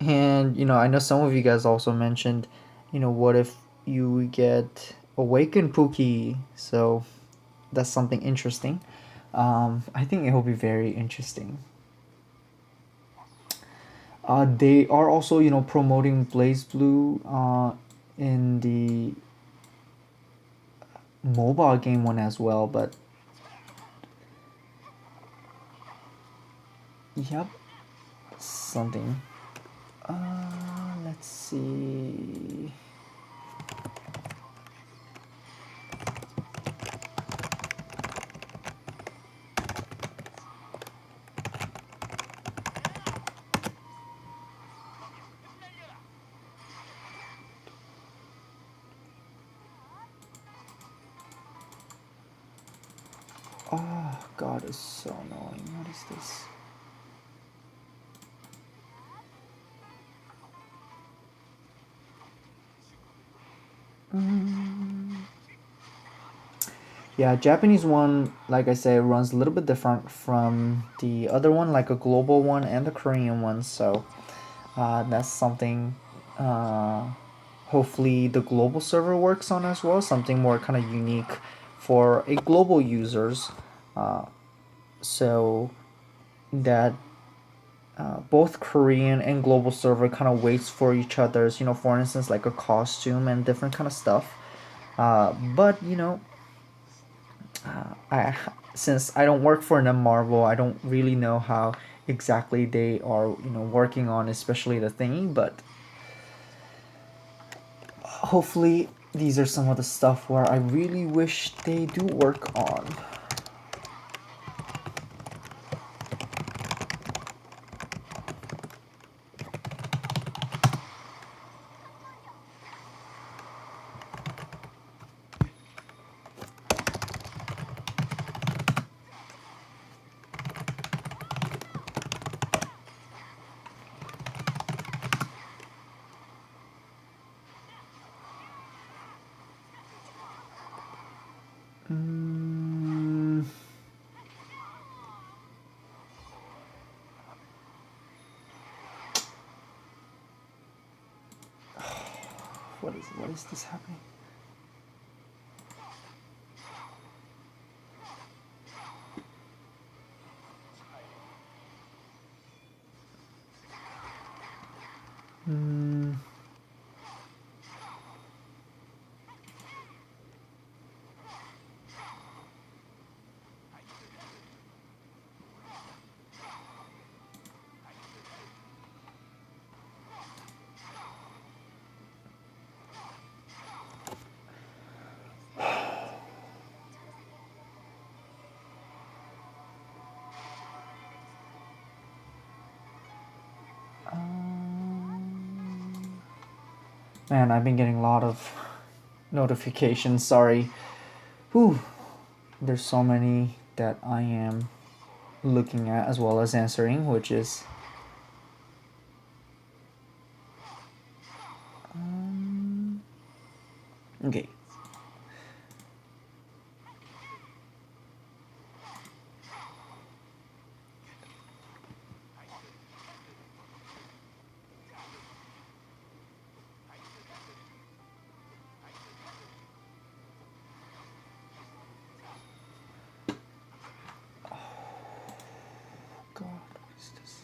[SPEAKER 1] And, I know some of you guys also mentioned, what if you get Awakened Pookie? So that's something interesting. I think it will be very interesting. They are also, promoting Blaze Blue in the mobile game one as well, but yep, something. Let's see. Oh god, it's so annoying. What is this? Yeah, Japanese one, like I say, runs a little bit different from the other one, like a global one and the Korean one. So that's something. Hopefully, the global server works on as well. Something more kind of unique for a global users, so that both Korean and global server kind of waits for each other's. For instance, like a costume and different kind of stuff. But I since I don't work for Marvel, I don't really know how exactly they are working on, especially the thingy. But hopefully, these are some of the stuff where I really wish they do work on. What is this happening? Man, I've been getting a lot of notifications. Sorry. Whew. There's so many that I am looking at as well as answering, which is okay. God, what is this?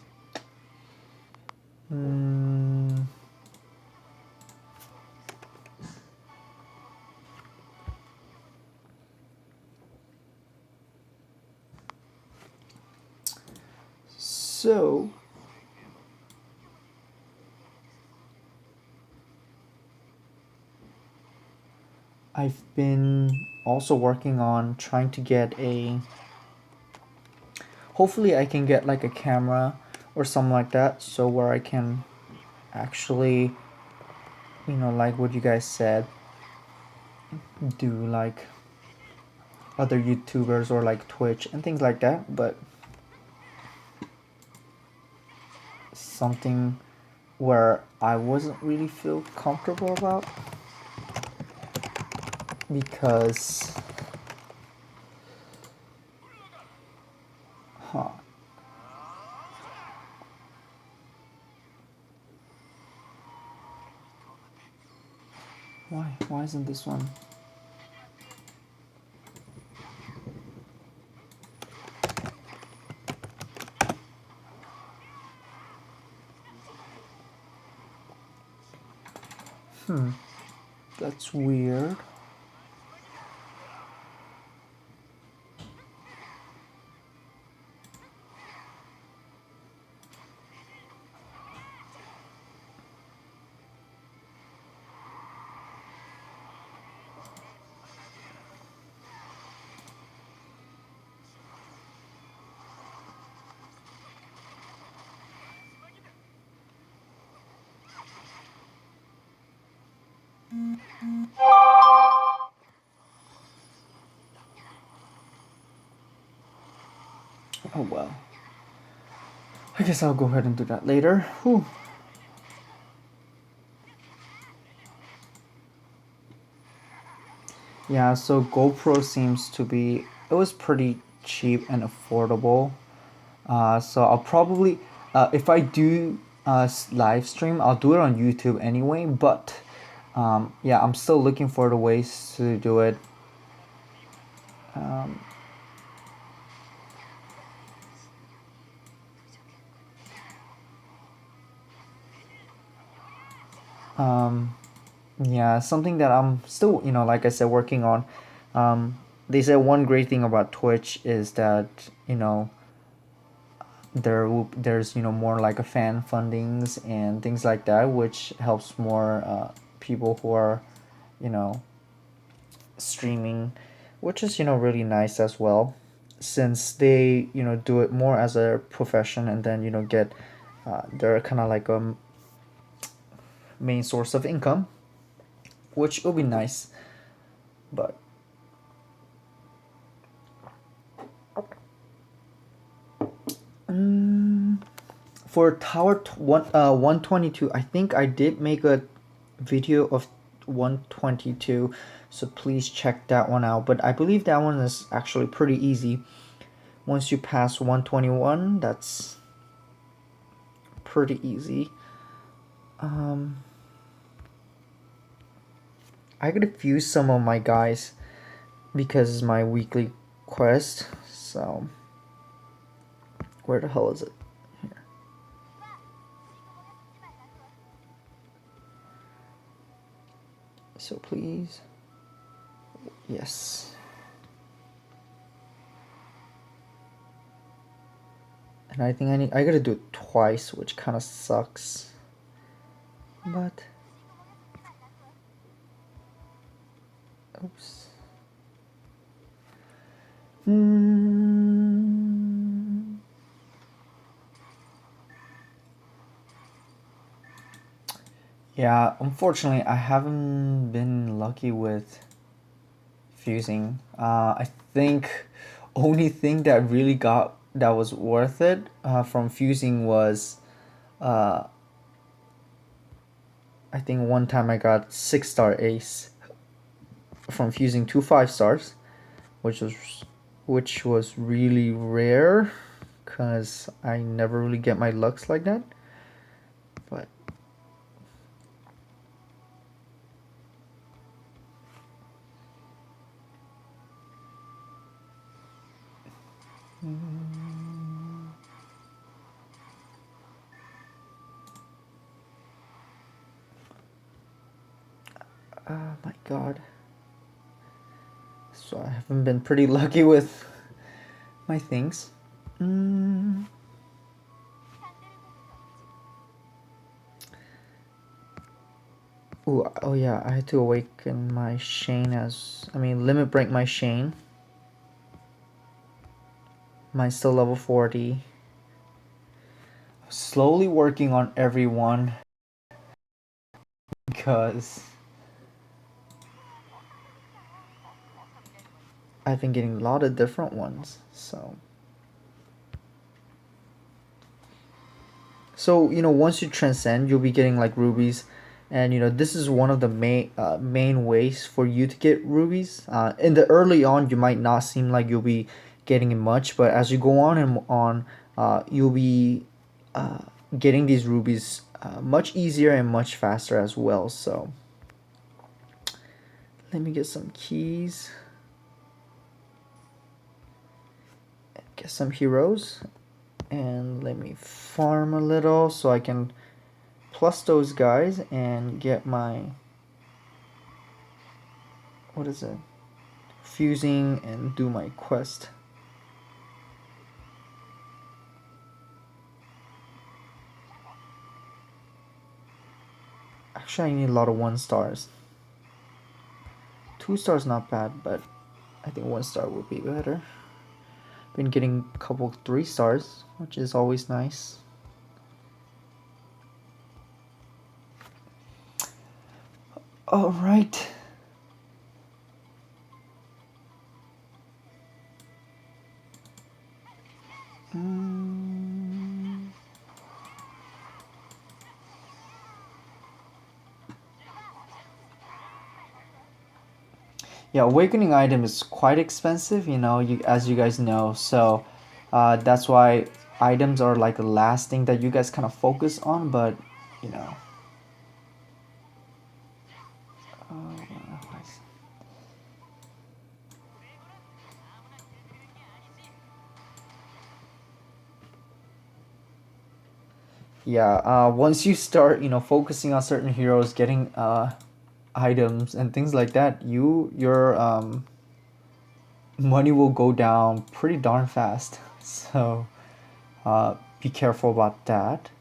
[SPEAKER 1] So I've been also working on trying to get a, hopefully I can get like a camera or something like that, so where I can actually, you know, like what you guys said, do like other YouTubers or like Twitch and things like that, but something where I wasn't really feel comfortable about, because why isn't this one? That's weird. Oh well. I guess I'll go ahead and do that later. Whew. Yeah, so GoPro seems to be, it was pretty cheap and affordable. So I'll probably, if I do live stream, I'll do it on YouTube anyway. But yeah, I'm still looking for the ways to do it. Yeah, something that I'm still, you know, like I said, working on. They said one great thing about Twitch is that, you know, there's, you know, more like a fan fundings and things like that, which helps more people who are, you know, streaming, which is, you know, really nice as well, since they, you know, do it more as a profession, and then, you know, get they're kind of like a main source of income, which will be nice. But for Tower 122, I think I did make a video of 122, so please check that one out. But I believe that one is actually pretty easy. Once you pass 121, that's pretty easy. I gotta fuse some of my guys because it's my weekly quest. So where the hell is it? Here. So please, yes. And I think I gotta do it twice, which kind of sucks. But oops. Yeah, unfortunately, I haven't been lucky with fusing. I think only thing that really got that was worth it from fusing was uh, I think one time I got 6-star ace from fusing 2 5 stars, which was really rare, cause I never really get my lucks like that. But oh my god, so I haven't been pretty lucky with my things. Mm. Ooh, oh yeah, I had to awaken my SeNa's. I mean, limit break my Shane. Mine's still level 40. Slowly working on everyone because I've been getting a lot of different ones. So once you transcend, you'll be getting like rubies, and this is one of the main ways for you to get rubies. In the early on, you might not seem like you'll be getting much, but as you go on and on, you'll be uh, getting these rubies much easier and much faster as well. So let me get some keys, get some heroes, and let me farm a little so I can plus those guys and get my, what is it, fusing, and do my quest. Actually, I need a lot of 1 stars. 2 stars not bad, but I think 1 star would be better. Been getting a couple 3 stars, which is always nice. All right. Yeah, awakening item is quite expensive, as you guys know. So that's why items are like the last thing that you guys kind of focus on. But you know, yeah. Once you start, focusing on certain heroes, getting items and things like that, your money will go down pretty darn fast. So be careful about that.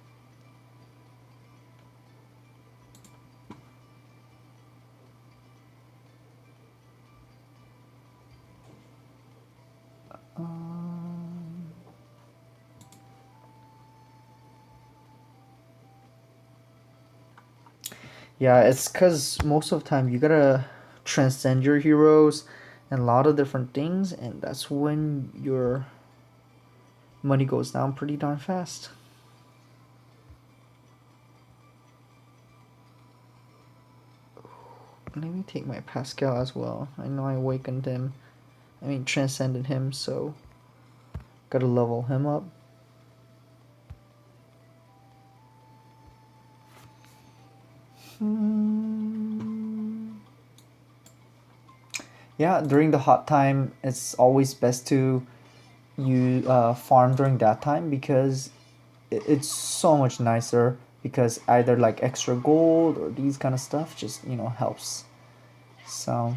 [SPEAKER 1] Yeah, it's because most of the time you gotta transcend your heroes and a lot of different things, and that's when your money goes down pretty darn fast. Let me take my Pascal as well. I know I awakened him. I mean, transcended him, so gotta level him up. Yeah, during the hot time, it's always best to you farm during that time because it's so much nicer, because either like extra gold or these kind of stuff just helps. So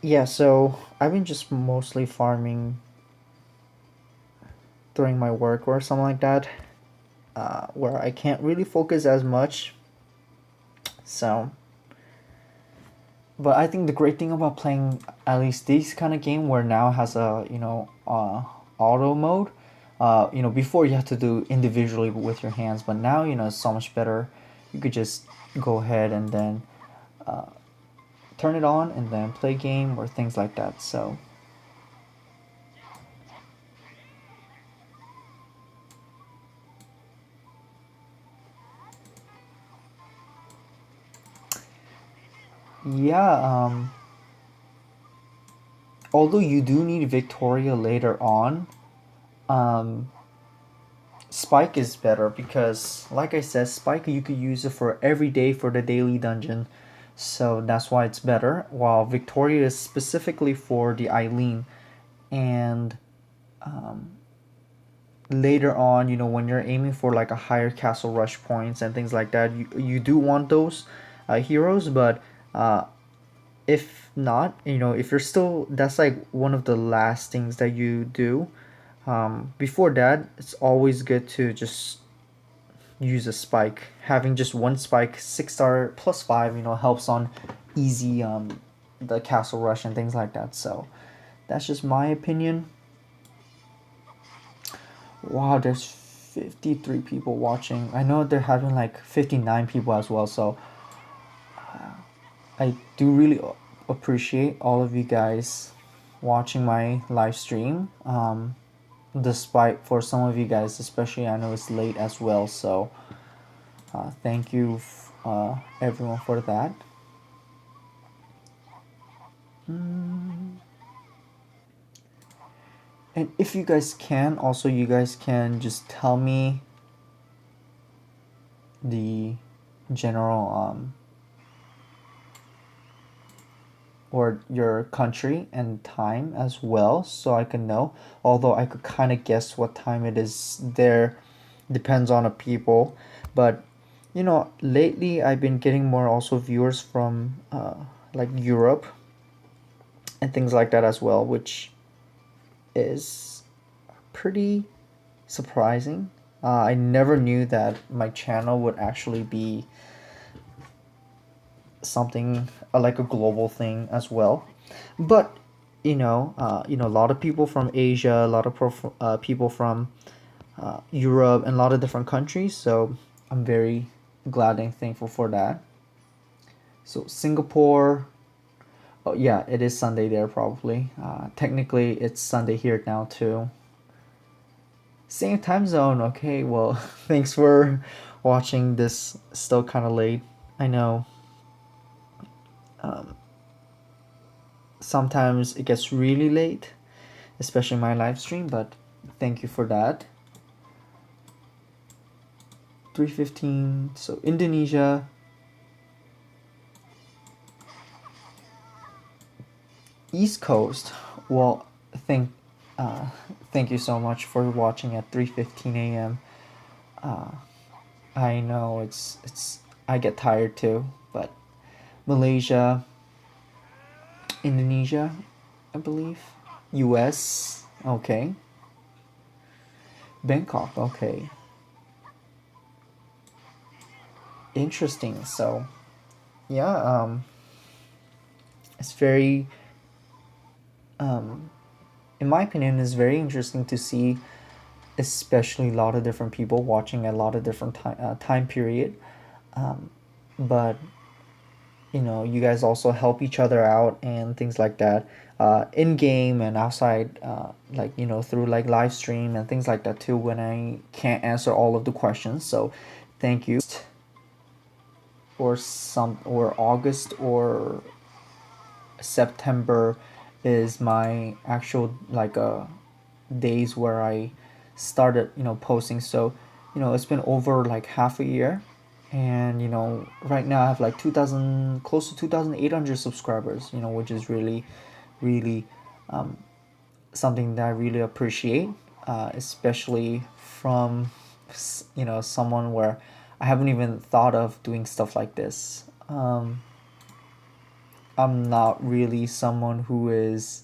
[SPEAKER 1] yeah, so I've been just mostly farming during my work or something like that, where I can't really focus as much. So, but I think the great thing about playing at least this kind of game where now has a auto mode. Before you have to do individually with your hands, but now it's so much better. You could just go ahead and then turn it on and then play game or things like that. So yeah, although you do need Victoria later on, um, Spike is better because, like I said, Spike you could use it for every day for the daily dungeon, so that's why it's better. While Victoria is specifically for the Eileen, and later on, when you're aiming for like a higher castle rush points and things like that, you do want those heroes, but if not, if you're still, that's like one of the last things that you do. Before that, it's always good to just use a spike. Having just one spike, 6 star plus 5, helps on easy the castle rush and things like that. So that's just my opinion. Wow, there's 53 people watching. I know they're having like 59 people as well. So I do really appreciate all of you guys watching my live stream. Despite for some of you guys, especially I know it's late as well. So thank you, everyone, for that. And if you guys can, also you guys can just tell me the general or your country and time as well, so I can know. Although I could kind of guess what time it is there, depends on the people. But lately I've been getting more also viewers from like Europe and things like that as well, which is pretty surprising. I never knew that my channel would actually be something like a global thing as well. But a lot of people from Asia, a lot of people from Europe, and a lot of different countries. So I'm very glad and thankful for that. So Singapore. Oh yeah, it is Sunday there probably. Technically, it's Sunday here now too. Same time zone. Okay, well, thanks for watching this. Still kind of late. I know. Um, Sometimes it gets really late, especially my live stream, but thank you for that. 3:15. So Indonesia. East Coast. Well, thank uh, thank you so much for watching at 3:15 a.m. Uh, I know it's I get tired too, but Malaysia, Indonesia, I believe, U.S. Okay, Bangkok. Okay, interesting. So yeah, it's very in my opinion, it's very interesting to see, especially a lot of different people watching a lot of different time period. But you guys also help each other out and things like that, in game and outside, like through like live stream and things like that too. When I can't answer all of the questions, so thank you. Or August or September is my actual like days where I started posting. So it's been over like half a year, and right now I have like 2,000, close to 2,800 subscribers. Which is really, really something that I really appreciate, especially from someone where I haven't even thought of doing stuff like this. I'm not really someone who is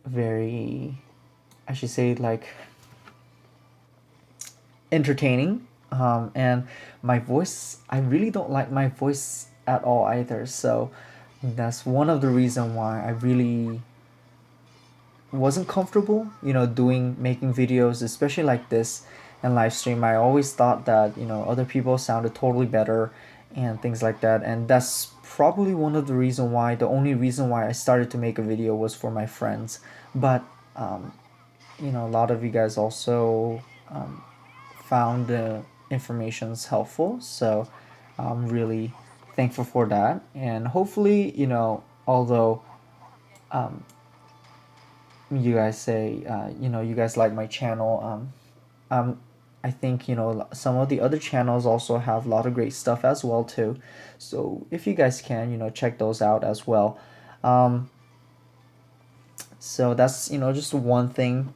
[SPEAKER 1] very, I should say, like, entertaining. And my voice, I really don't like my voice at all either. So that's one of the reason why I really wasn't comfortable, doing making videos, especially like this and live stream. I always thought that other people sounded totally better and things like that, and that's probably one of the reason why the only reason why I started to make a video was for my friends. But a lot of you guys also found the information's helpful, so I'm really thankful for that. And hopefully, although you guys say you guys like my channel, I think some of the other channels also have a lot of great stuff as well too, so if you guys can check those out as well. um, so that's just one thing.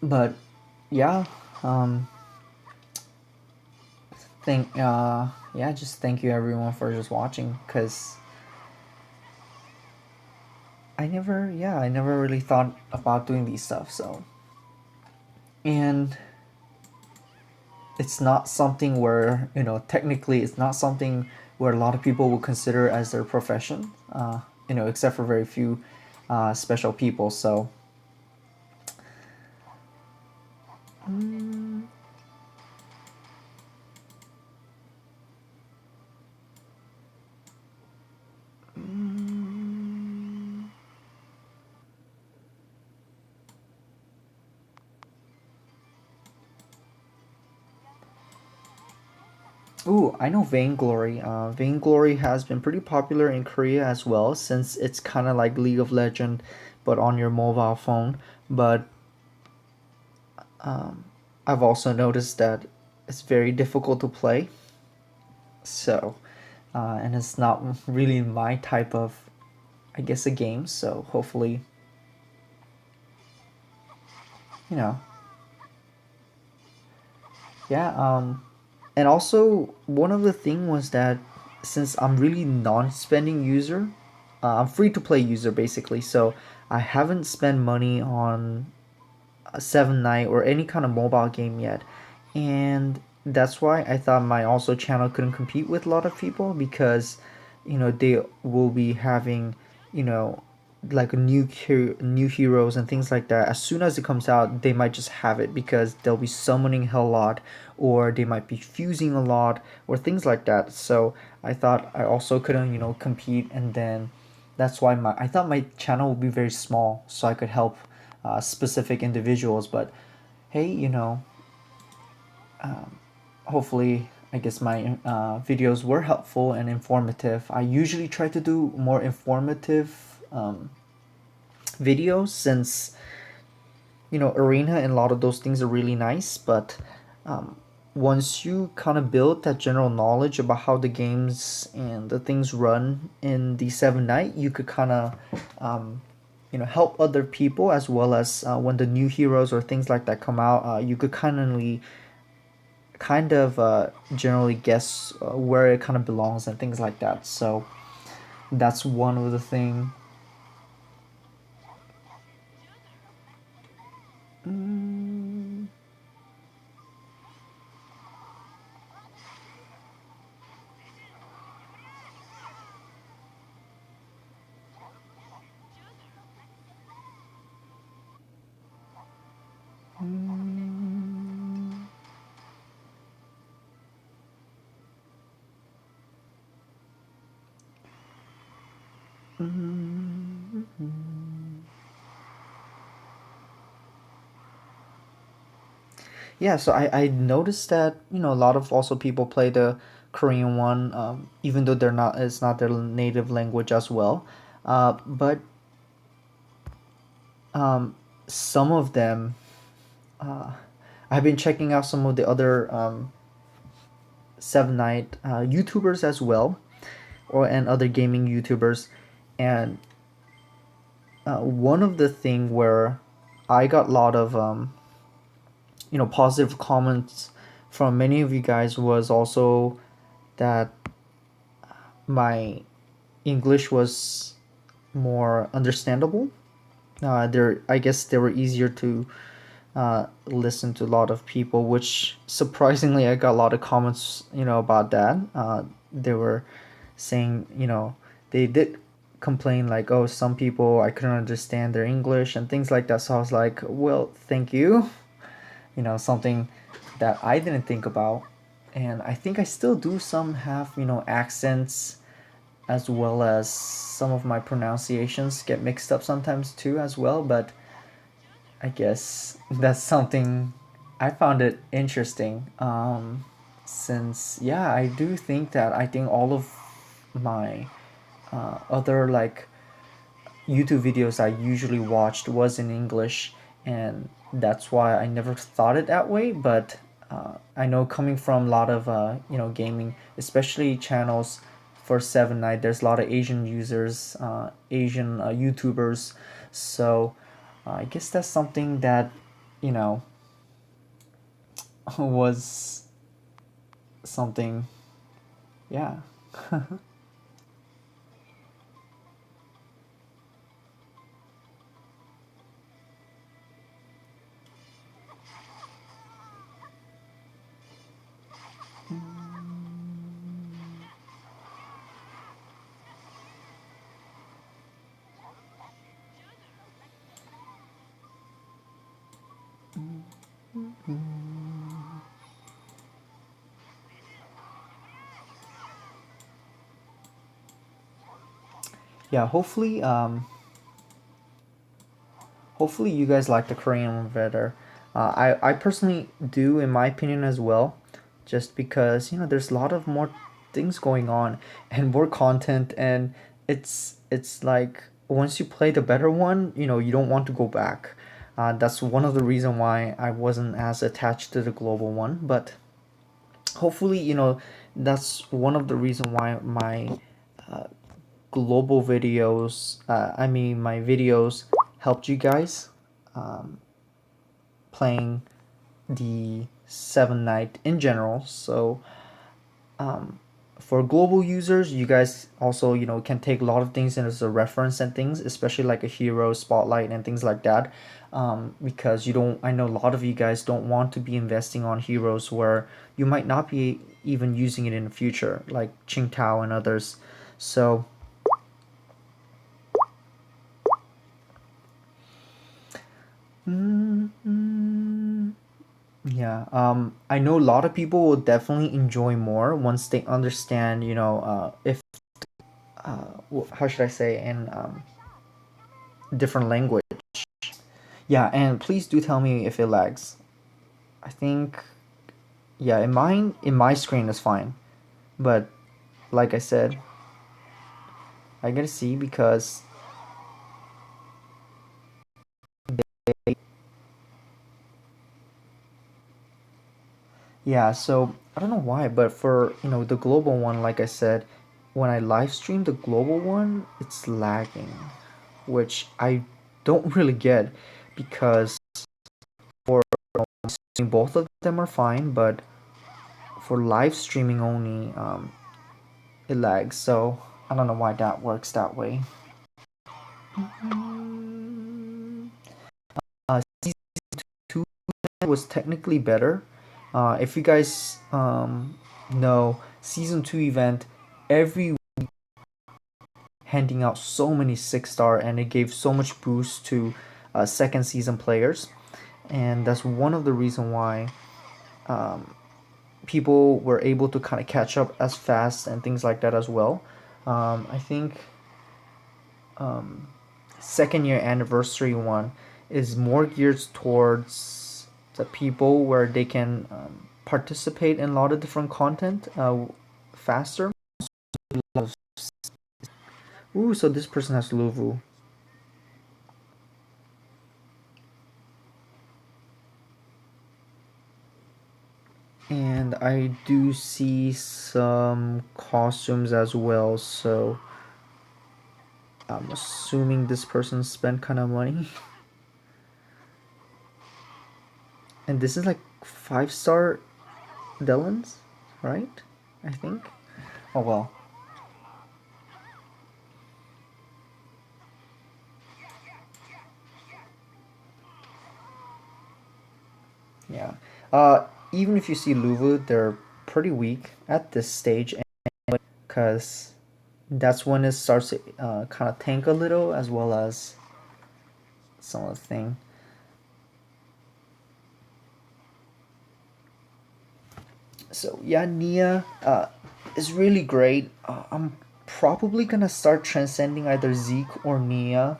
[SPEAKER 1] But yeah, um, yeah, just thank you everyone for just watching, because I never really thought about doing these stuff. So, and it's not something where technically it's not something where a lot of people will consider as their profession, except for very few special people. So mm, mm, ooh, I know Vainglory. Vainglory has been pretty popular in Korea as well, since it's kind of like League of Legend, but on your mobile phone. But I've also noticed that it's very difficult to play. So, and it's not really my type of, I guess, a game. So hopefully, you know, yeah. And also one of the thing was that since I'm really non-spending user, I'm free to play user basically. So I haven't spent money on a Seven Night or any kind of mobile game yet, and that's why I thought my also channel couldn't compete with a lot of people, because they will be having you know like new heroes and things like that. As soon as it comes out, they might just have it because they'll be summoning a lot, or they might be fusing a lot, or things like that. So I thought I also couldn't compete, and then that's why I thought my channel would be very small so I could help specific individuals. But hey, hopefully, I guess my videos were helpful and informative. I usually try to do more informative videos, since arena and a lot of those things are really nice. But once you kind of build that general knowledge about how the games and the things run in the Seven Night, you could kind of help other people, as well as when the new heroes or things like that come out, you could kind of generally guess where it kind of belongs and things like that. So that's one of the thing. Mm, mm, mm, mm. Yeah, so I noticed that a lot of also people play the Korean one, even though it's not their native language as well. But some of them, I've been checking out some of the other Seven Night YouTubers as well, and other gaming YouTubers, and one of the thing where I got a lot of positive comments from many of you guys was also that my English was more understandable. I guess they were easier to listen to a lot of people, which surprisingly I got a lot of comments, about that. They were saying, they did complain like, oh, some people I couldn't understand their English and things like that. So I was like, well, thank you. Something that I didn't think about. And I think I still do some have, accents, as well as some of my pronunciations get mixed up sometimes too as well, but I guess that's something I found it interesting. Since yeah, I do think that I think all of my other like YouTube videos I usually watched was in English, and that's why I never thought it that way. But I know coming from a lot of gaming, especially channels for SevenNight, there's a lot of Asian users, Asian YouTubers, so I guess that's something that you know was something, yeah. Yeah, hopefully you guys like the Korean one better. I personally do, in my opinion, as well, just because there's a lot of more things going on and more content, and it's like once you play the better one, you don't want to go back. That's one of the reason why I wasn't as attached to the global one, but hopefully that's one of the reason why my global videos, I mean my videos helped you guys playing the Seven Night in general. So for global users, you guys also can take a lot of things as a reference and things, especially like a hero spotlight and things like that. Because you don't, I know a lot of you guys don't want to be investing on heroes where you might not be even using it in the future, like Qingtao and others. So yeah, I know a lot of people will definitely enjoy more once they understand, if how should I say, in different language. Yeah, and please do tell me if it lags. I think yeah, in my screen is fine, but like I said, I gotta see because yeah. So I don't know why, but for the global one, like I said, when I live stream the global one, it's lagging, which I don't really get because for both of them are fine, but for live streaming only, it lags. So I don't know why that works that way. Season two was technically better. If you guys know, season two event every handing out so many 6-star, and it gave so much boost to second season players, and that's one of the reason why people were able to kind of catch up as fast and things like that as well. I think second year anniversary one is more geared towards the people where they can participate in a lot of different content faster. Ooh, so this person has Luvu. And I do see some costumes as well, so I'm assuming this person spent kind of money. And this is like 5-star Dellins, right? I think. Oh well. Yeah. Even if you see Luvu, they're pretty weak at this stage, because that's when it starts to kind of tank a little, as well as some of the thing. So yeah, Nia is really great. I'm probably gonna start transcending either Zeke or Nia.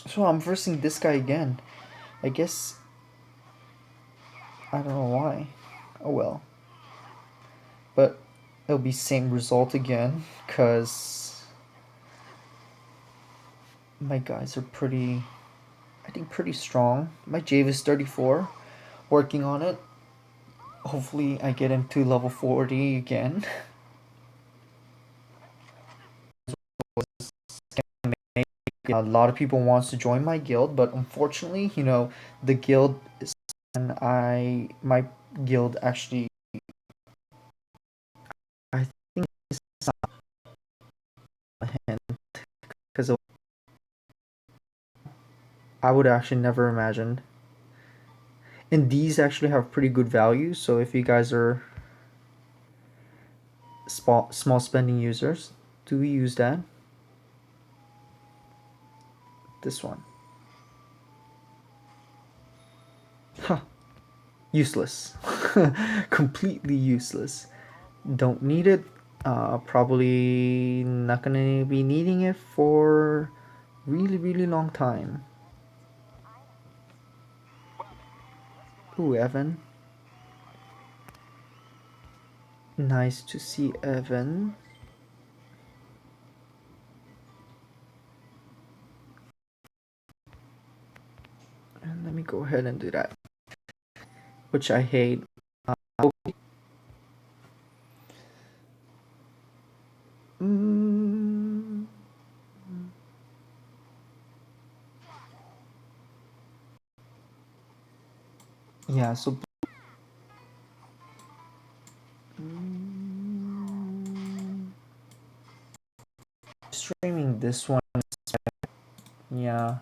[SPEAKER 1] So I'm versing this guy again. I guess I don't know why. Oh well. But it'll be same result again, cause my guys are pretty, I think pretty strong. My Jave is 34, working on it. Hopefully I get him to level 40 again. A lot of people wants to join my guild, but unfortunately, the guild is, and my guild actually, I think it's not a hint, because I would actually never imagined. And these actually have pretty good value, so if you guys are small spending users, do we use that? This one. Huh. Useless. Completely useless. Don't need it. Probably not gonna be needing it for really, really long time. Ooh, Evan. Nice to see Evan. And let me go ahead and do that. Which I hate. Mm, yeah, so streaming this one. Yeah.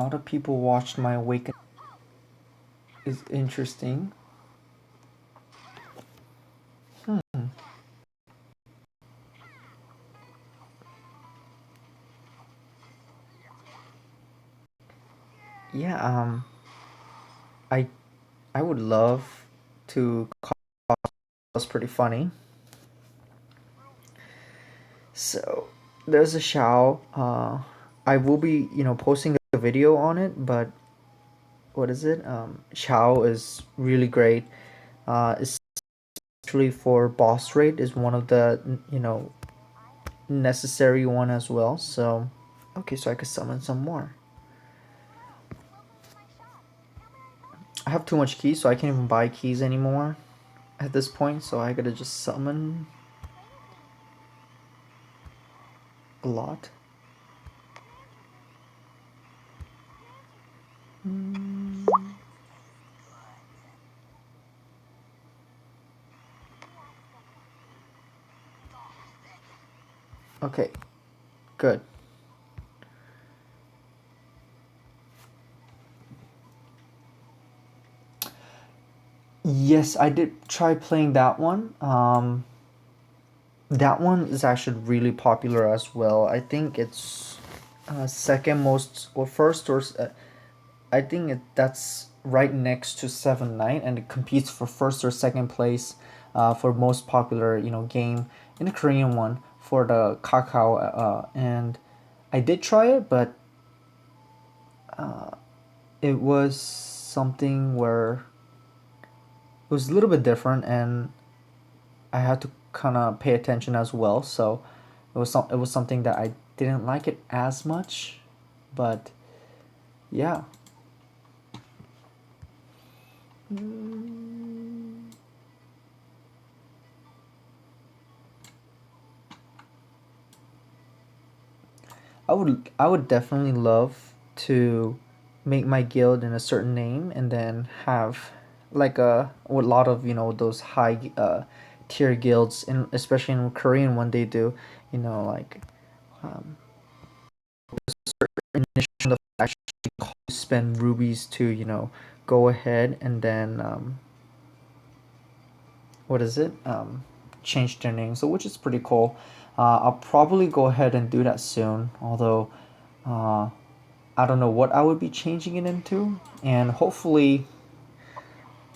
[SPEAKER 1] A lot of people watched my Awaken. Is interesting. Hmm. Yeah, I I would love to call. Was pretty funny. So there's a Shao. I will be posting a video on it, but what is it? Shao is really great. Especially for boss raid is one of the necessary one as well. So okay, so I could summon some more. I have too much keys, so I can't even buy keys anymore at this point. So I gotta just summon a lot. Okay, good. Yes, I did try playing that one. That one is actually really popular as well. I think it's second most or first or I think that's right next to Seven Night, and it competes for first or second place for most popular game in the Korean one for the Kakao. And I did try it, but it was something where it was a little bit different, and I had to kind of pay attention as well. So it was something that I didn't like it as much, but yeah. I would definitely love to make my guild in a certain name and then have like a lot of those high tier guilds, in especially in Korean when they do, like um, initial of actually spend rubies to go ahead and then what is it change their name, so which is pretty cool. I'll probably go ahead and do that soon, although uh, I don't know what I would be changing it into, and hopefully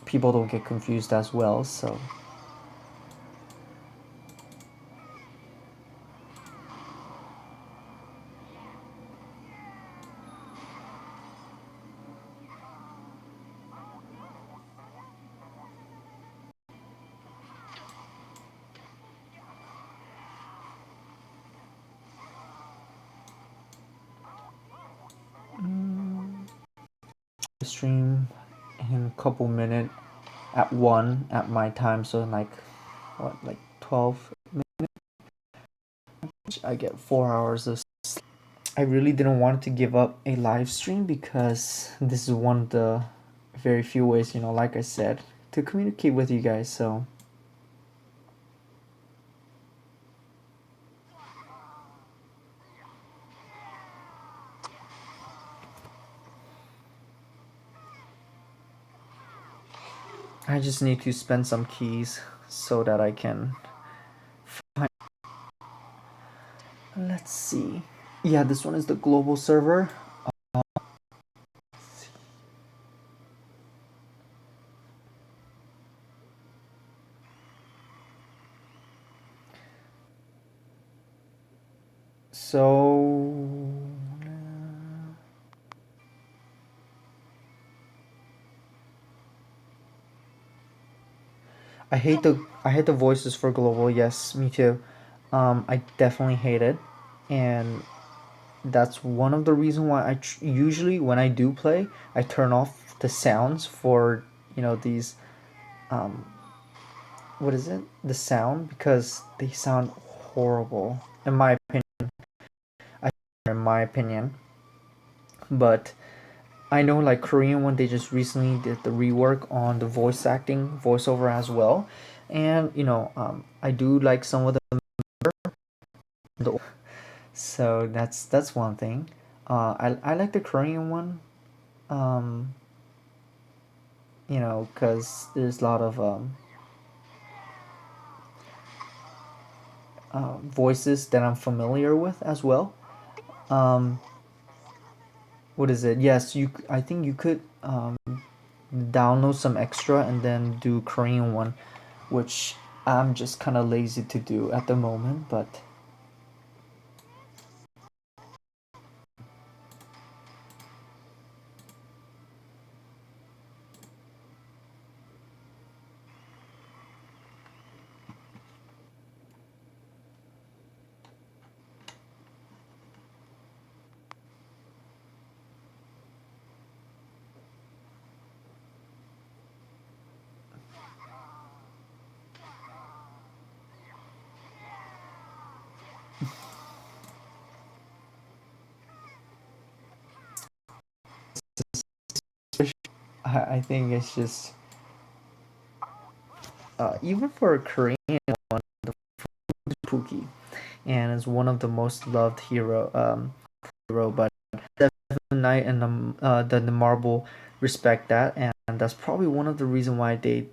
[SPEAKER 1] people don't get confused as well. So stream in a couple minutes at 1 at my time, so in like what, like 12 minutes, I get 4 hours of sleep. I really didn't want to give up a live stream because this is one of the very few ways, like I said, to communicate with you guys. So I just need to spend some keys so that I can find. Let's see. Yeah, this one is the global server. So I hate the voices for global. Yes, me too. I definitely hate it, and that's one of the reason why usually when I do play, I turn off the sounds for these um what is it, the sound, because they sound horrible in my opinion. I in my opinion, but I know like Korean one, they just recently did the rework on the voice acting voiceover as well, and I do like some of the so that's one thing. I like the Korean one, um, because there's a lot of voices that I'm familiar with as well. Um, what is it? Yes, I think you could download some extra and then do Korean one, which I'm just kind of lazy to do at the moment. But I think it's just even for a Korean one, the Pookie, and is one of the most loved hero. But Seven Knight and the Marble respect that, and that's probably one of the reason why they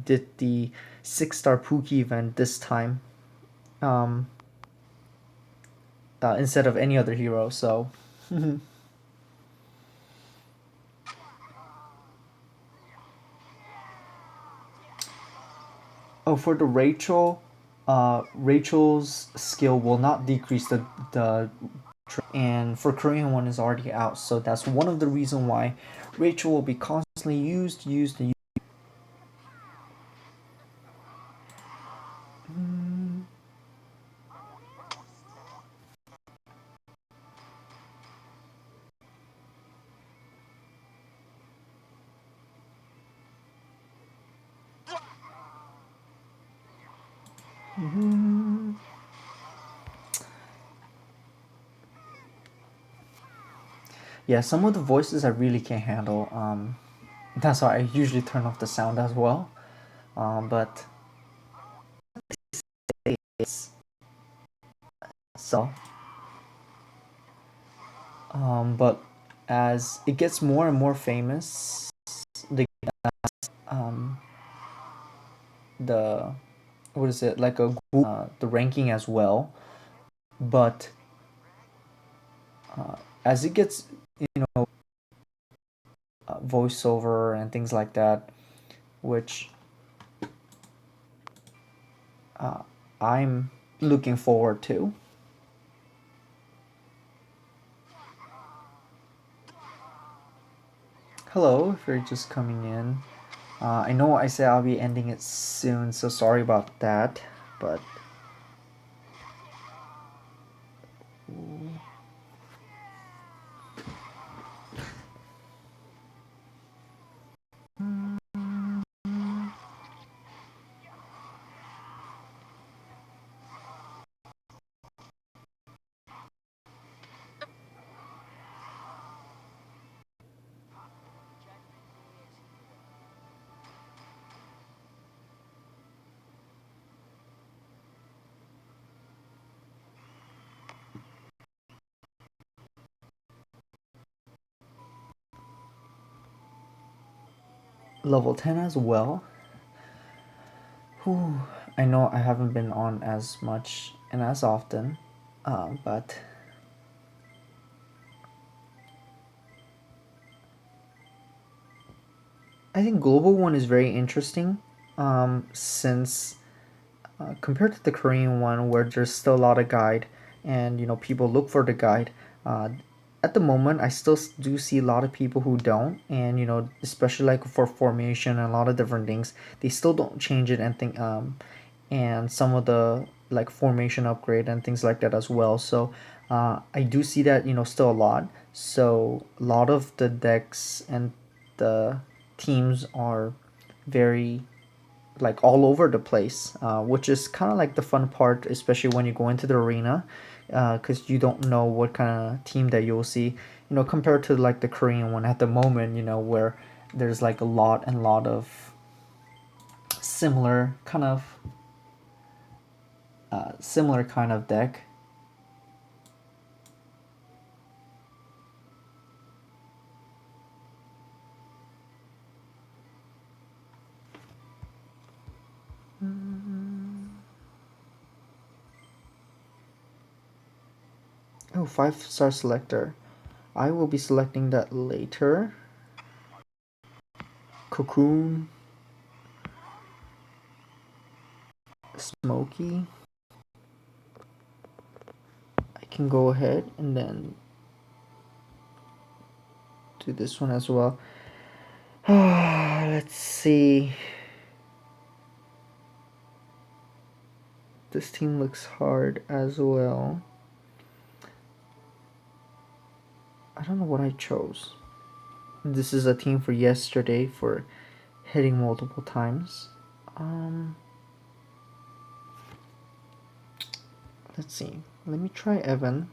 [SPEAKER 1] did the 6-star Pookie event this time, um, instead of any other hero. So, oh, for the Rachel's skill will not decrease the and for Korean one is already out, so that's one of the reason why Rachel will be constantly used and used. Yeah, some of the voices I really can't handle. That's why I usually turn off the sound as well. But it's so. But as it gets more and more famous, the um, the what is it like a the ranking as well. But as it gets, you know, voiceover and things like that, which uh, I'm looking forward to. Hello, if you're just coming in. I know I said I'll be ending it soon, so sorry about that. But level 10 as well. Whew. I know I haven't been on as much and as often, but I think global one is very interesting, since compared to the Korean one, where there's still a lot of guide, and people look for the guide. Uh, at the moment, I still do see a lot of people who don't, and especially like for formation and a lot of different things, they still don't change it and think, and some of the like formation upgrade and things like that as well. So I do see that still a lot. So a lot of the decks and the teams are very like all over the place, which is kind of like the fun part, especially when you go into the arena, because you don't know what kind of team that you'll see. Compared to like the Korean one at the moment, where there's like a lot of similar kind of similar kind of deck. Oh, 5-star selector. I will be selecting that later. Cocoon. Smoky. I can go ahead and then do this one as well. Let's see. This team looks hard as well. I don't know what I chose. This is a team for yesterday for hitting multiple times. Let's see. Let me try Evan.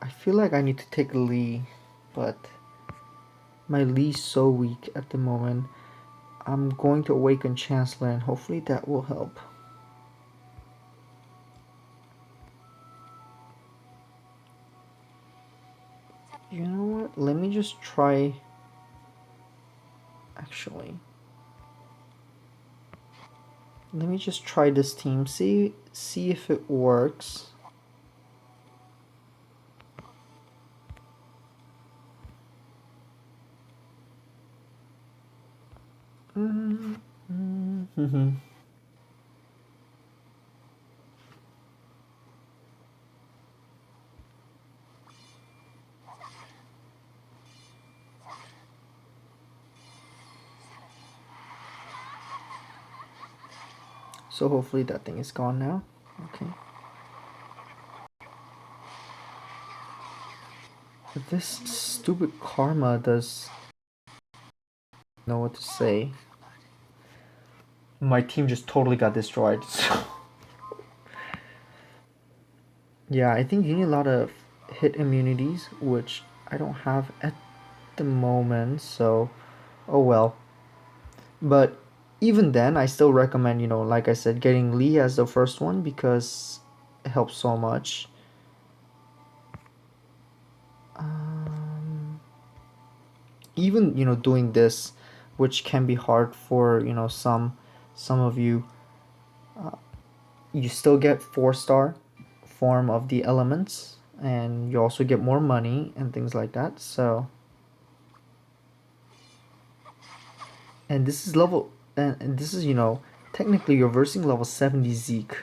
[SPEAKER 1] I feel like I need to take Lee, but my Lee's so weak at the moment. I'm going to awaken Chancellor, and hopefully that will help. You know what? Let me just try. Actually, let me just try this team. See if it works. So hopefully that thing is gone now. Okay. But this stupid karma does know what to say. My team just totally got destroyed. Yeah, I think you need a lot of hit immunities, which I don't have at the moment, so oh well. But even then, I still recommend, like I said, getting Lee as the first one because it helps so much. Even doing this, which can be hard for some of you, you still get 4-star form of the elements, and you also get more money and things like that. So, and this is level, and this is technically you're versing level 70 Zeke,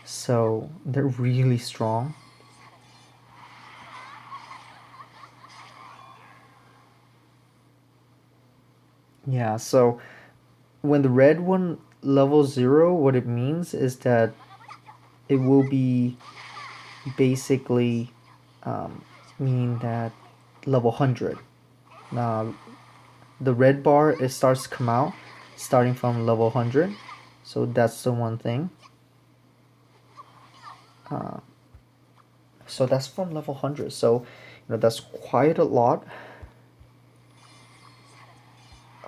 [SPEAKER 1] so they're really strong. Yeah, so when the red one level 0, what it means is that it will be basically mean that level 100. Now, the red bar, it starts to come out starting from level 100. So that's the one thing. So that's from level 100. So, that's quite a lot.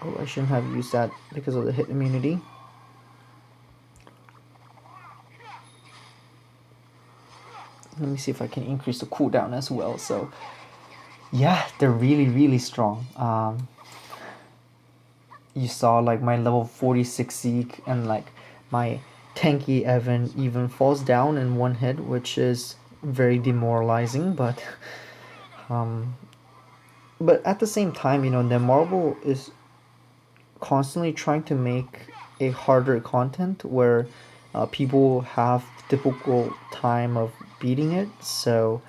[SPEAKER 1] Oh, I shouldn't have used that because of the hit immunity. Let me see if I can increase the cooldown as well. So, yeah, they're really, really strong. You saw like my level 46 Zeke and like my tanky Evan even falls down in one hit, which is very demoralizing. But at the same time, the Marvel is constantly trying to make a harder content where people have difficult time of beating it. So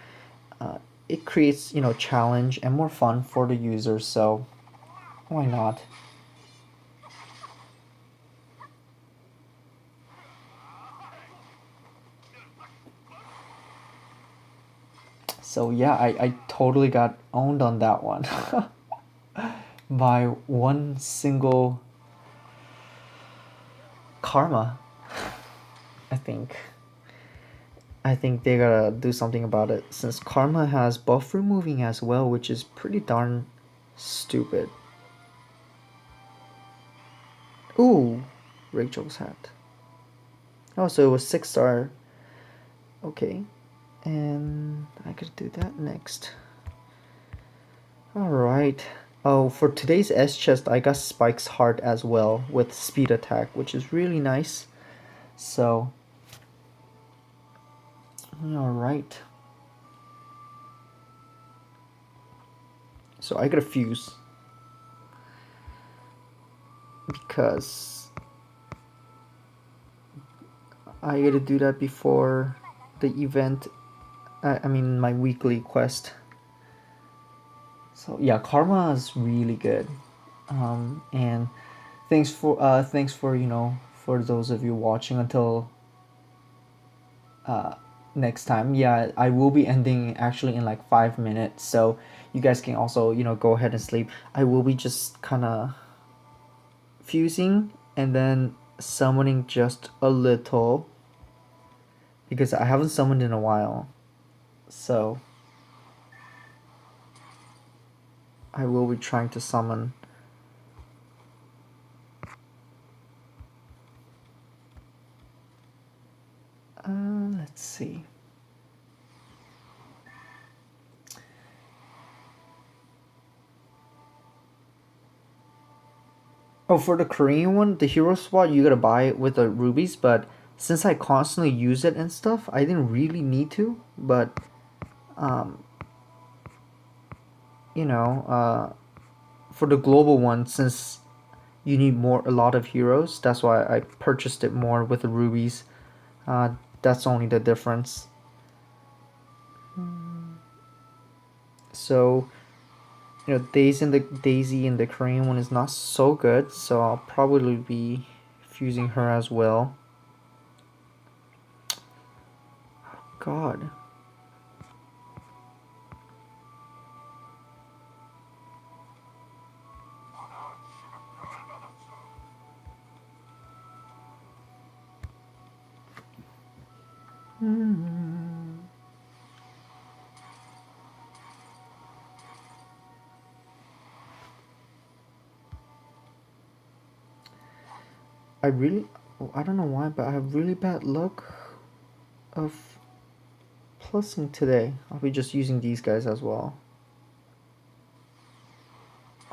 [SPEAKER 1] it creates challenge and more fun for the users. So why not? So yeah, I totally got owned on that one by one single karma. I think. I think they gotta do something about it since karma has buff removing as well, which is pretty darn stupid. Ooh, Rachel's hat. Oh, so it was 6-star. Okay, and I could do that next. All right. Oh, for today's S chest, I got Spike's heart as well with speed attack, which is really nice. So, all right. So I got a fuse because I gotta do that before the event. I mean my weekly quest. So yeah, karma is really good. And thanks for for those of you watching until next time. Yeah, I will be ending actually in like 5 minutes, so you guys can also go ahead and sleep. I will be just kind of fusing and then summoning just a little because I haven't summoned in a while, so I will be trying to summon. Let's see. Oh, for the Korean one, the hero spot you gotta buy it with the rubies, but since I constantly use it and stuff, I didn't really need to. But, um, you know, for the global one, since you need a lot of heroes, that's why I purchased it more with the rubies. That's only the difference. So, Daisy in the Korean one is not so good, so I'll probably be fusing her as well. God. I don't know why, but I have really bad luck of plusing today. I'll be just using these guys as well.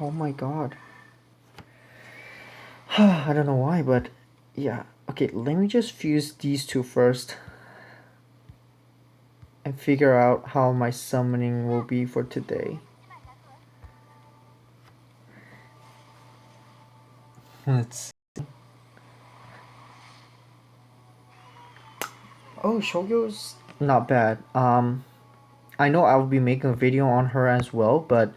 [SPEAKER 1] Oh my god. I don't know why, but yeah. Okay, let me just fuse these two first and figure out how my summoning will be for today. Let's see. Oh, Shogyo's not bad. I know I'll be making a video on her as well, but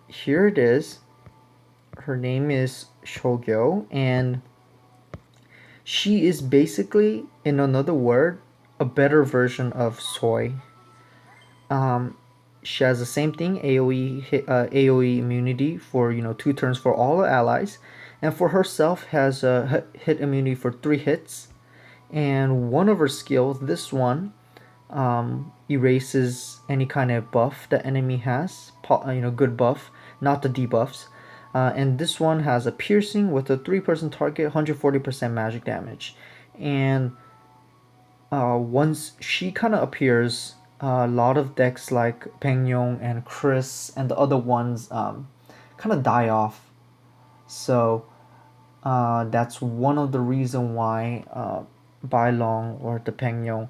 [SPEAKER 1] here it is. Her name is Shogyo, and she is basically, in another word, a better version of Soy. She has the same thing, AOE immunity for 2 turns for all allies, and for herself has a hit immunity for 3 hits. And one of her skills, this one, erases any kind of buff the enemy has, good buff, not the debuffs. And this one has a piercing with a 3-person target, 140% magic damage. And once she kind of appears, a lot of decks like Pengyong and Chris and the other ones kind of die off. So that's one of the reason why Bailong or the Pengyong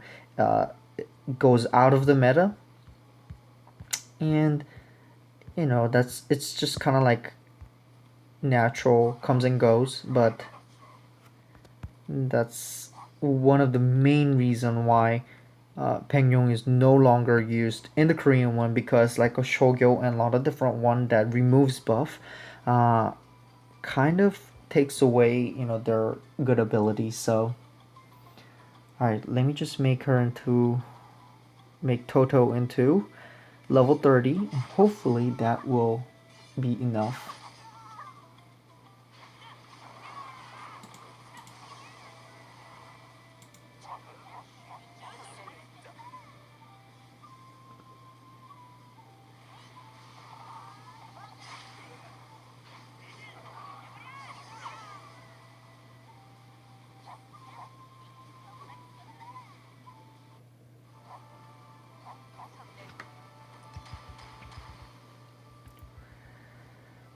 [SPEAKER 1] goes out of the meta. And it's just kind of like natural, comes and goes, but that's one of the main reason why Pengyong is no longer used in the Korean one, because like a Shogyo and a lot of different one that removes buff kind of takes away their good abilities. So alright, let me just make Toto into level 30, and hopefully that will be enough.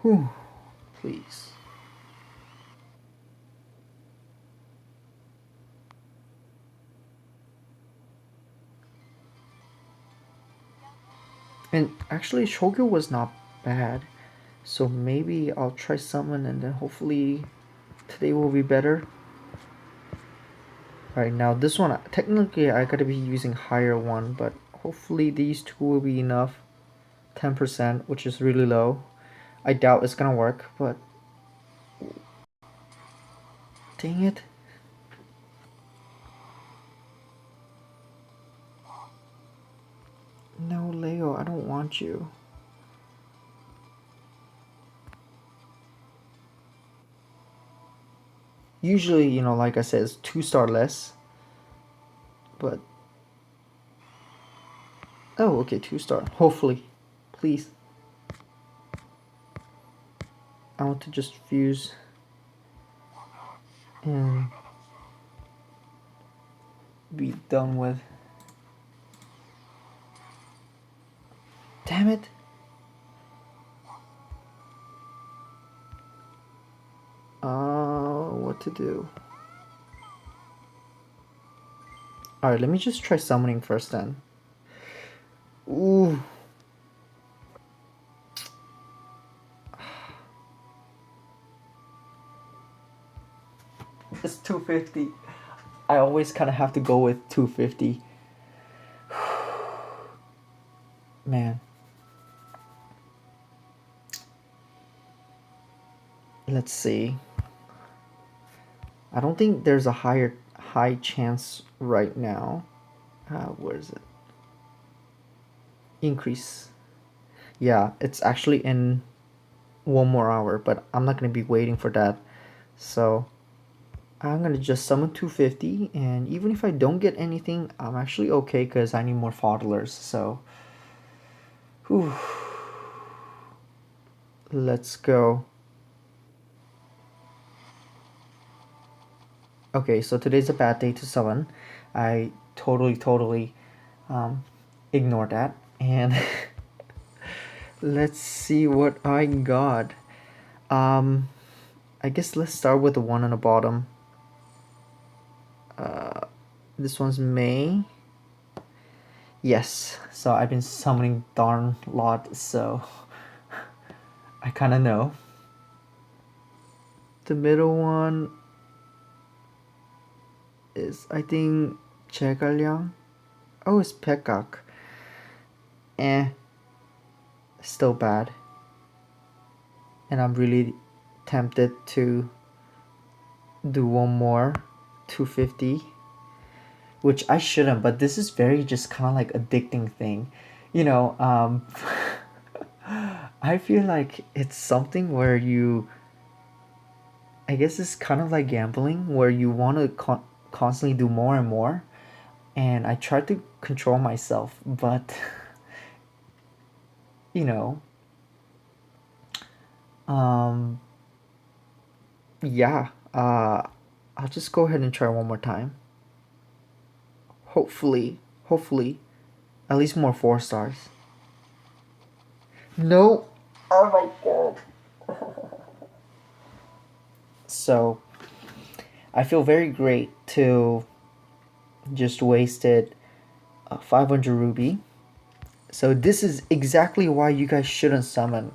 [SPEAKER 1] Whew, please. And actually, Shogyo was not bad. So maybe I'll try summon and then hopefully today will be better. Alright, now this one, technically I gotta be using higher one, but hopefully these two will be enough. 10%, which is really low. I doubt it's gonna work, but dang it. No, Leo, I don't want you. Usually, like I said, it's 2-star less. But oh, okay, 2-star. Hopefully. Please. I want to just fuse and be done with. Damn it. What to do? Alright, let me just try summoning first then. Ooh. It's 250. I always kind of have to go with 250. Man. Let's see. I don't think there's a high chance right now. Where is it? Increase. Yeah, it's actually in 1 more hour, but I'm not gonna be waiting for that. So I'm gonna just summon 250, and even if I don't get anything, I'm actually okay because I need more fodlers. So, whew. Let's go. Okay, so today's a bad day to summon. I totally ignored that. And let's see what I got. Um, I guess let's start with the one on the bottom. This one's May. Yes, so I've been summoning darn lot, so I kind of know. The middle one is, I think, Chegalyang. Oh, it's Pekak. Eh, still bad. And I'm really tempted to do one more 250, which I shouldn't, but this is very just kind of like addicting thing. You know, I feel like it's something where you, I guess it's kind of like gambling where you want to constantly do more and more. And I try to control myself, but you know, um, yeah, I'll just go ahead and try one more time. Hopefully, at least more 4 stars. No. Oh my god. So, I feel very great to just wasted 500 ruby. So this is exactly why you guys shouldn't summon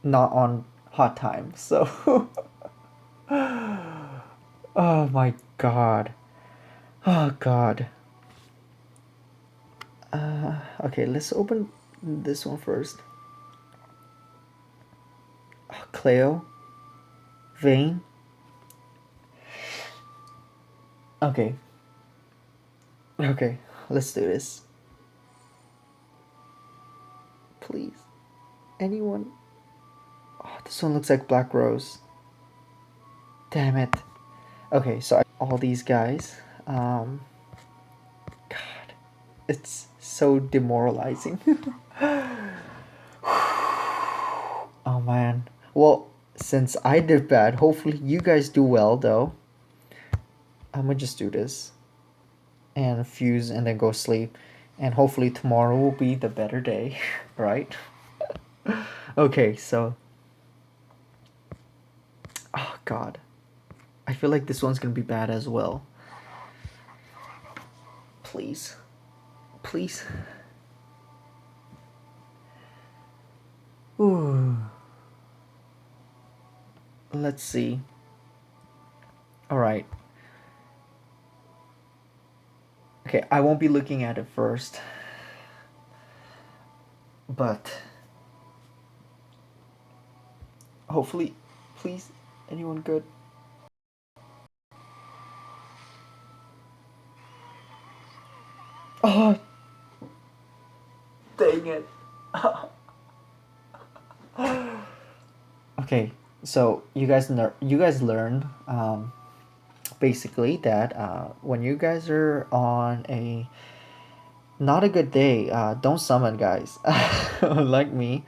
[SPEAKER 1] not on hot time. So oh my god. Oh god. Okay, let's open this one first. Cleo. Vayne. Okay. Okay, let's do this. Please. Anyone? Oh, this one looks like Black Rose. Damn it. Okay, so all these guys. God, it's so demoralizing. Oh man. Well, since I did bad, hopefully you guys do well though. I'm gonna just do this and fuse and then go sleep. And hopefully tomorrow will be the better day, right? Okay, so. Oh god. I feel like this one's gonna be bad as well. Please. Please. Ooh. Let's see. Alright. Okay, I won't be looking at it first. But hopefully, please, anyone good? Oh, dang it. Okay, so you guys learned basically that when you guys are on a not a good day, don't summon, guys. Like me,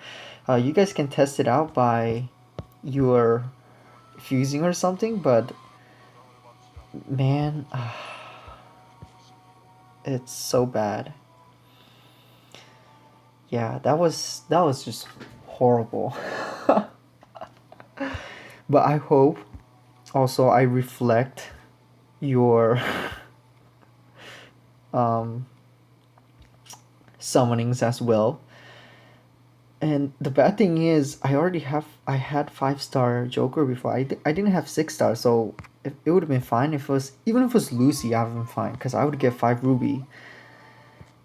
[SPEAKER 1] you guys can test it out by your fusing or something, but man, it's so bad. Yeah, that was just horrible. But I hope also I reflect your um summonings as well. And the bad thing is, I had 5 star Joker before. I didn't have 6 stars, so it would have been fine if it was, even if it was Lucy, I would have been fine because I would get 5 ruby.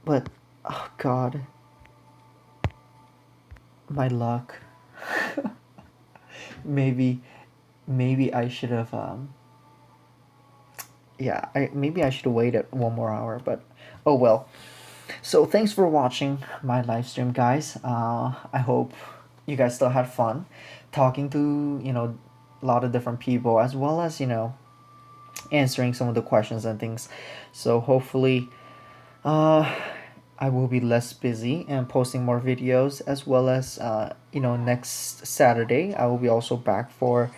[SPEAKER 1] But oh god, my luck. maybe maybe I should have yeah, maybe I should have waited one more hour, but oh well. So thanks for watching my live stream, guys. I hope you guys still had fun talking to, a lot of different people, as well as, answering some of the questions and things. So hopefully uh I will be less busy and posting more videos, as well as next Saturday I will be also back for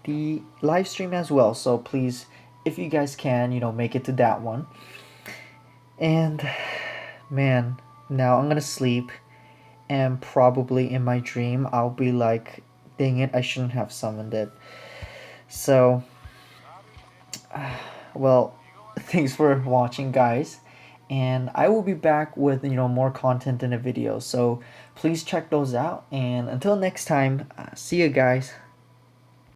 [SPEAKER 1] the live stream as well. So please, if you guys can, make it to that one. And man, now I'm gonna sleep, and probably in my dream I'll be like, dang it, I shouldn't have summoned it. So, well, thanks for watching, guys. And I will be back with more content in a video. So please check those out. And until next time, see you guys.